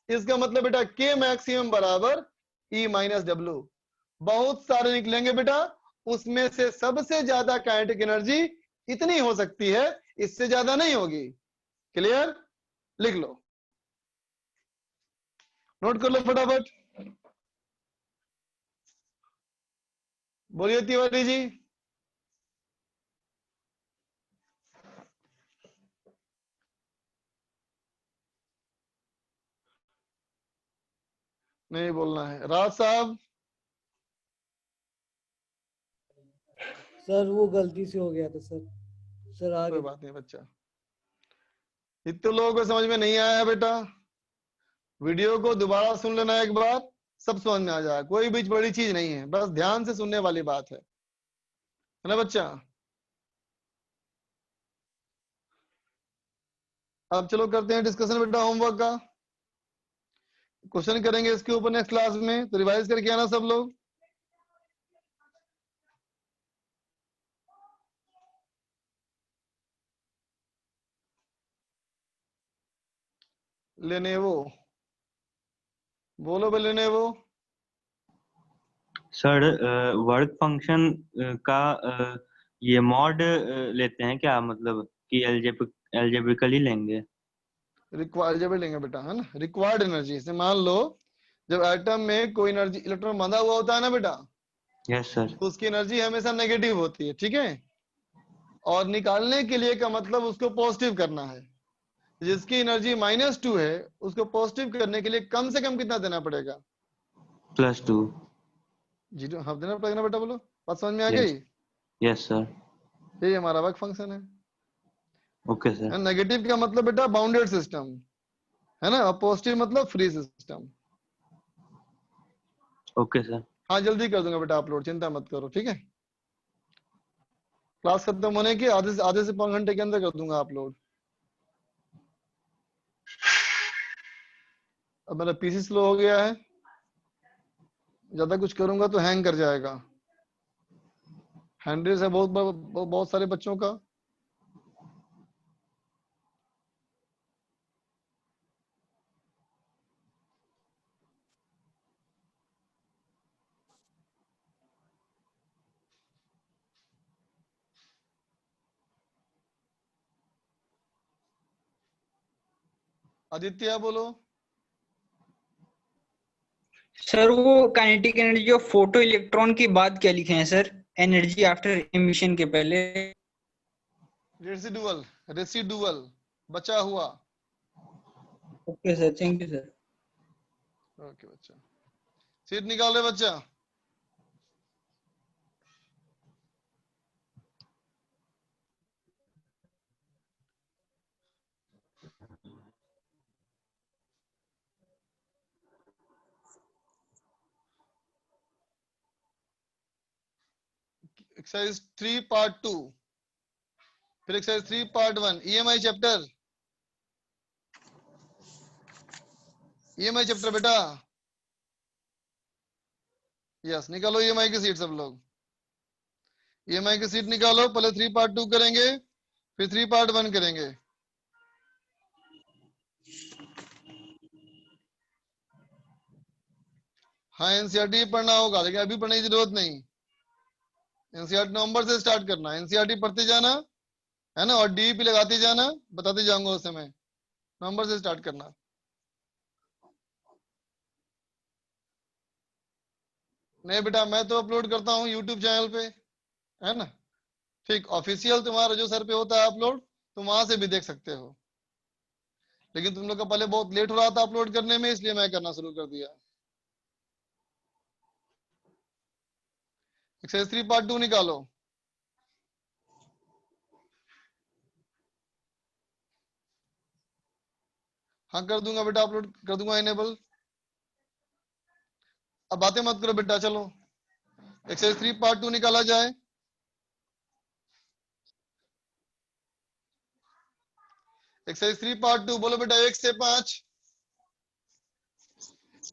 इसका मतलब बेटा के मैक्सिमम बराबर E - W। बहुत सारे निकलेंगे बेटा, उसमें से सबसे ज्यादा काइनेटिक एनर्जी इतनी हो सकती है, इससे ज्यादा नहीं होगी। क्लियर? लिख लो, नोट कर लो फटाफट। बोलिए तिवारी जी। नहीं बोलना है, राज साहब। सर वो गलती से हो गया था सर। सर आगे। कोई बात नहीं बच्चा, इतने लोगों को समझ में नहीं आया है बेटा, वीडियो को दोबारा सुन लेना एक बार, सब समझ में आ जाएगा। कोई भी बड़ी चीज नहीं है, बस ध्यान से सुनने वाली बात है ना बच्चा। अब चलो करते हैं डिस्कशन बेटा होमवर्क का, क्वेश्चन करेंगे इसके ऊपर नेक्स्ट क्लास में, तो रिवाइज करके आना सब लोग। लेनेवो, बोलो बे लेनेवो। सर वर्क फंक्शन का ये मॉड लेते हैं क्या, मतलब कि एल्जेब्रिकली लेंगे? रिक्वायर्ड जब लेंगे बेटा, है ना, रिक्वायर्ड एनर्जी से मान लो जब एटम में कोई एनर्जी इलेक्ट्रॉन बंधा हुआ होता है ना बेटा, यस सर। तो उसकी एनर्जी हमेशा नेगेटिव होती है, ठीक है। और निकालने के लिए का मतलब उसको पॉजिटिव करना है। जिसकी एनर्जी -2 है उसको पॉजिटिव करने के लिए कम से कम कितना देना पड़ेगा? +2। जीरो हाफ देना पड़ेगा ना बेटा, बोलो बात समझ में आ यस गई? Yes sir. ये हमारा वर्क फंक्शन है। Okay sir. नेगेटिव का मतलब बेटा बाउंडेड सिस्टम, है ना, और पॉजिटिव मतलब फ्री सिस्टम। Okay sir. हाँ जल्दी कर दूंगा बेटा अपलोड, चिंता मत करो, ठीक है। क्लास खत्म होने के आधे से 5 घंटे के अंदर कर दूंगा अपलोड। अब मेरा पीसी स्लो हो गया है, ज्यादा कुछ करूंगा तो हैंग कर जाएगा। हैंड रेस है बहुत सारे बच्चों का। आदित्य बोलो। सर वो kinetic energy of photo electron की बात क्या लिखे हैं सर, एनर्जी आफ्टर एमिशन के पहले? रेसिडुअल बचा हुआ। Okay sir, thank you sir. Okay बच्चा, सीट निकाल रहे बच्चा। एक्सरसाइज 3 पार्ट 2, फिर exercise 3 part 1, EMI chapter. EMI chapter बेटा, यस निकालो ईएमआई की सीट सब लोग। ईएमआई की सीट निकालो, पहले 3 पार्ट 2 करेंगे, फिर 3 पार्ट 1 करेंगे। हाँ एनसीईआरटी पढ़ना होगा, लेकिन अभी पढ़ने की जरूरत नहीं। एनसीईआरटी नवंबर से स्टार्ट करना, एनसीईआरटी पढ़ते जाना, है ना, और डीईपी लगाते जाना, बताते जाऊंगा उस समय। नवंबर से स्टार्ट करना। नहीं बेटा मैं तो अपलोड करता हूँ यूट्यूब चैनल पे, है ना, ठीक। ऑफिशियल तुम्हारा जो सर पे होता है अपलोड, तुम वहां से भी देख सकते हो, लेकिन तुम लोग का पहले बहुत लेट हो रहा था अपलोड करने में, इसलिए मैं करना शुरू कर दिया। एक्सरसाइज 3 पार्ट 2 निकालो। हाँ कर दूंगा बेटा, अपलोड कर दूंगा इनेबल। अब बातें मत करो बेटा, चलो एक्सरसाइज 3 पार्ट 2 निकाला जाए। एक्सरसाइज 3 पार्ट 2 बोलो बेटा 1 से 5।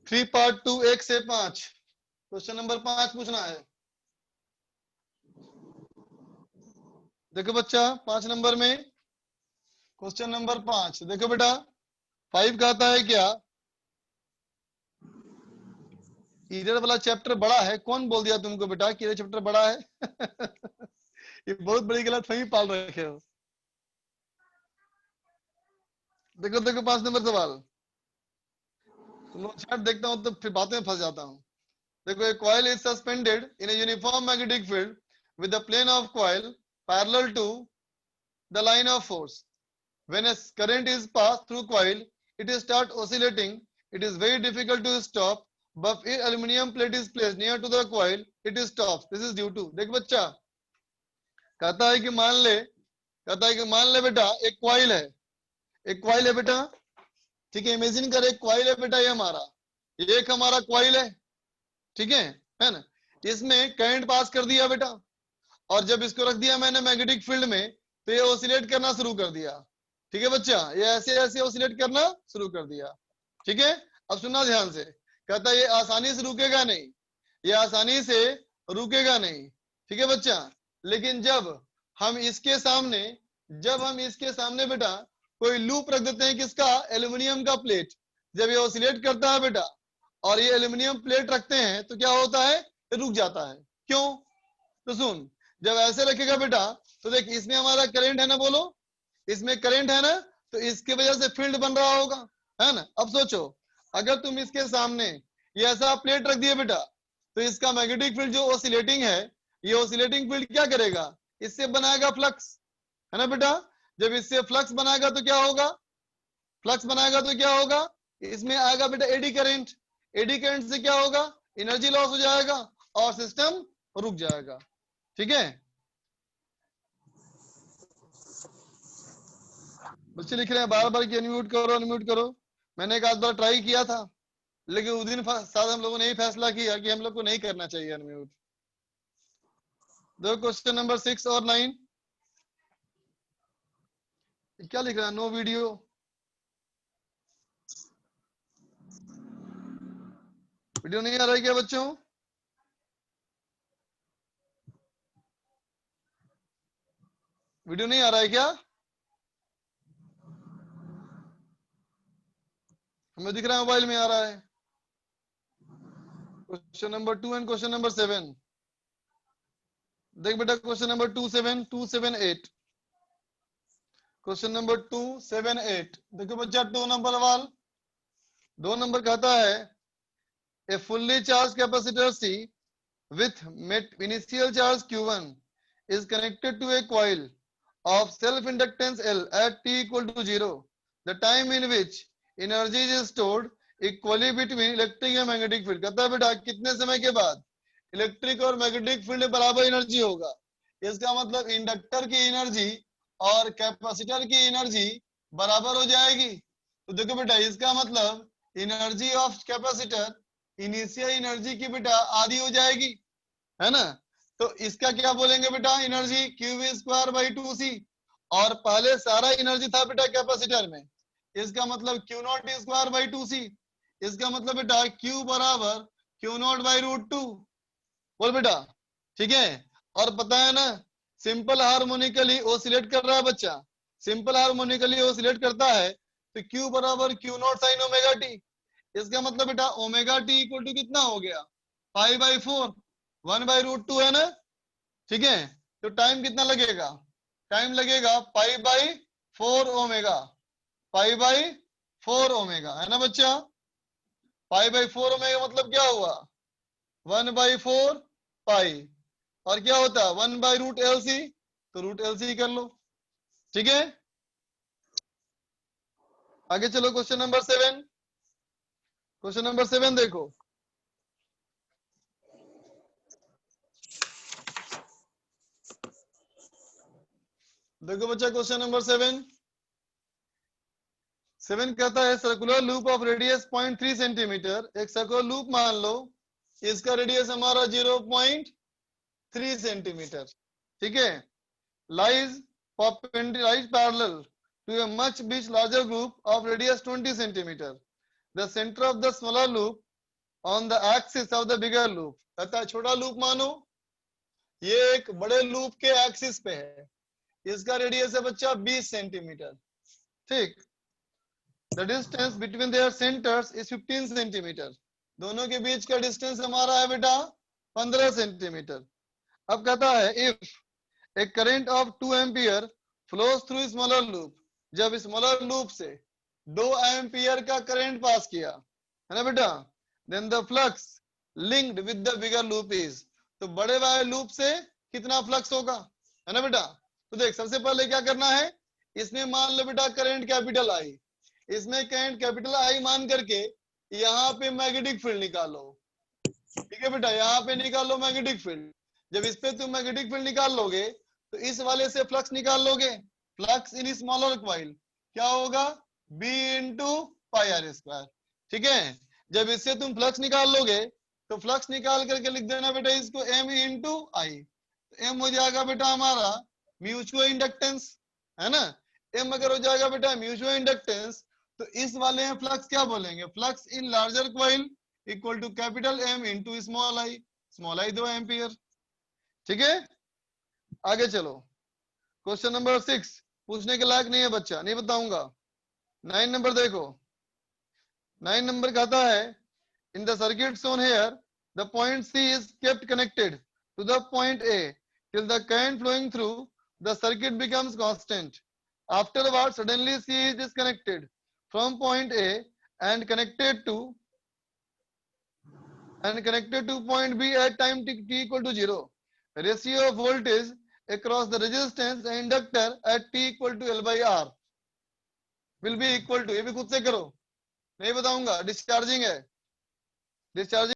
3 पार्ट 2 1 से 5। क्वेश्चन नंबर 5 पूछना है। देखो बच्चा 5 नंबर में क्वेश्चन नंबर 5 देखो बेटा, 5 कहता है क्या, इधर वाला चैप्टर बड़ा है। कौन बोल दिया तुमको बेटा कि ये चैप्टर बड़ा है? ये बहुत बड़ी गलतफहमी पाल रखे हो। देखो देखो 5 नंबर सवाल, तुम लोग चैट देखता हूं तो फिर बातें में फंस जाता हूं। देखो a coil is suspended in a uniform magnetic field with the plane of coil parallel to the line of force. When a current is passed through coil, it is start oscillating. It is very difficult to stop, but if aluminum plate is placed near to the coil, it is stops. This is due to, देख बच्चा कहता है कि मान ले बेटा एक coil है, एक कॉइल है बेटा, ठीक है। इमेजिन कर एक कॉइल है बेटा, ये हमारा, ये एक हमारा कॉइल है, ठीक है ना। इसमें करंट पास कर दिया बेटा, और जब इसको रख दिया मैंने मैग्नेटिक फील्ड में, तो ये ऑसिलेट करना शुरू कर दिया, ठीक है बच्चा। ये ऐसे ऐसे ऑसिलेट करना शुरू कर दिया, ठीक है। अब सुनना ध्यान से, कहता है ये आसानी से रुकेगा नहीं, ये आसानी से रुकेगा नहीं, ठीक है बच्चा। लेकिन जब हम इसके सामने बेटा कोई लूप रख देते हैं किसका, एल्यूमिनियम का प्लेट। जब ये ऑसिलेट करता है बेटा और ये एल्यूमिनियम प्लेट रखते हैं तो क्या होता है, रुक जाता है। क्यों, तो सुन, जब ऐसे रखेगा बेटा तो देख इसमें हमारा करंट है ना, बोलो इसमें करंट है ना, तो इसकी वजह से फील्ड बन रहा होगा, है ना। अब सोचो अगर तुम इसके सामने ये ऐसा प्लेट रख दिए बेटा तो इसका मैग्नेटिक फील्ड जो ऑसिलेटिंग है, ये ऑसिलेटिंग फील्ड क्या करेगा, इससे बनाएगा फ्लक्स, है ना बेटा। जब इससे फ्लक्स बनाएगा तो क्या होगा, फ्लक्स बनाएगा तो क्या होगा, इसमें आएगा बेटा एडी करंट। एडी करंट से क्या होगा, एनर्जी लॉस हो जाएगा और सिस्टम रुक जाएगा। ठीक है, बच्चे लिख रहे हैं बार बार कि अनम्यूट करो अनम्यूट करो। मैंने एक आध बार ट्राई किया था लेकिन उस दिन शायद हम लोगों ने ही फैसला किया कि हम लोग को नहीं करना चाहिए अनम्यूट। दो क्वेश्चन नंबर 6 और 9 क्या लिख रहा है, नो वीडियो। वीडियो नहीं आ रहा है क्या बच्चों, वीडियो नहीं आ रहा है क्या, हमें दिख रहा है मोबाइल में आ रहा है। Question number 2 and question number 7 देख बेटा, क्वेश्चन नंबर 278 क्वेश्चन नंबर 278 देखो बच्चा, 2 नंबर वाल 2 नंबर कहता है a fully charge capacitor C with initial charge Q1 is connected to a coil of self inductance L at t equal to 0. The time in which energy is stored equally between electric and magnetic field। कहता है बेटा कितने समय के बाद electric और magnetic field बराबर energy होगा। इसका मतलब इंडक्टर की एनर्जी और कैपेसिटर की एनर्जी बराबर हो जाएगी। तो देखो बेटा इसका मतलब energy of capacitor initial energy की बेटा आधी हो जाएगी, है ना। तो इसका क्या बोलेंगे बेटा, एनर्जी QV²/2C, और पहले सारा एनर्जी था बेटा कैपेसिटर में, इसका मतलब Q0²/2C। इसका मतलब बेटा Q बराबर Q0/√2। बोल बेटा, ठीक है। और पता है ना सिंपल हार्मोनिकली ऑसिलेट कर रहा है बच्चा, सिंपल हार्मोनिकली ऑसिलेट करता है तो Q बराबर Q0 sin ओमेगा टी। इसका मतलब बेटा ओमेगा टी इक्वल टू कितना हो गया, π/4 1/√2 है ना, ठीक है। तो टाइम कितना लगेगा, टाइम लगेगा π/4 ओमेगा, π/4 ओमेगा, है ना बच्चा। π/4 ओमेगा मतलब क्या हुआ, 1/4 पाई, और क्या होता है 1/√LC, तो √LC कर लो, ठीक है। आगे चलो क्वेश्चन नंबर 7। क्वेश्चन नंबर 7 देखो, देखो बच्चा क्वेश्चन नंबर 7 कहता है circular loop of radius 0.3 centimetre. एक सर्कुलर लूप मान लो, इसका रेडियस हमारा 0.3 सेंटीमीटर, ठीक है। Lies parallel to a much larger group of radius 20 centimetre. The centre of the smaller loop on the axis of the bigger loop. कहता है छोटा लूप मानो ये एक बड़े लूप के एक्सिस पे है, इसका रेडियस है बच्चा 20 सेंटीमीटर, ठीक। The distance between their centres is 15 centimetre. दोनों के बीच का डिस्टेंस हमारा है बेटा 15 सेंटीमीटर। अब कहता है if A current of 2 ampere flows through smaller loop. जब स्मॉलर लूप से 2 एम्पियर का करंट पास किया, है ना बेटा, then the flux linked with the bigger loop is. तो बड़े वाले लूप से कितना फ्लक्स होगा, है ना बेटा। तो देख सबसे पहले क्या करना है, इसमें मान लो बेटा करंट कैपिटल आई, इसमें करंट कैपिटल आई मान करके यहाँ पे मैग्नेटिक फील्ड निकालो, ठीक है बेटा, यहाँ पे निकालो मैग्नेटिक फील्ड। जब इस पे तुम मैग्नेटिक फील्ड निकाल लोगे तो इस वाले से फ्लक्स निकाल लोगे, फ्लक्स इन स्मॉलर कॉइल क्या होगा B × πr², ठीक है। जब इससे तुम फ्लक्स निकाल लोगे तो फ्लक्स निकाल करके लिख देना बेटा इसको M × I। M हो जाएगा बेटा हमारा म्यूचुअल इंडक्टेंस, है ना। M अगर हो जाएगा बेटा म्यूचुअल इंडक्टेंस तो इस वाले में फ्लक्स क्या बोलेंगे, flux in larger coil equal to capital M × small i 2 ampere, ठीक है। आगे चलो क्वेश्चन नंबर 6 पूछने के लायक नहीं है बच्चा, नहीं बताऊंगा। 9 नंबर देखो, 9 नंबर कहता है in the circuit shown here the point C is kept connected to the point A till the current flowing through the circuit becomes constant. Afterwards suddenly C is disconnected from point A and connected to point B at time t equal to 0. Ratio of voltage across the resistance and inductor at t equal to L by R will be equal to, ये भी खुद से करो, नहीं बताऊंगा, discharging है, discharging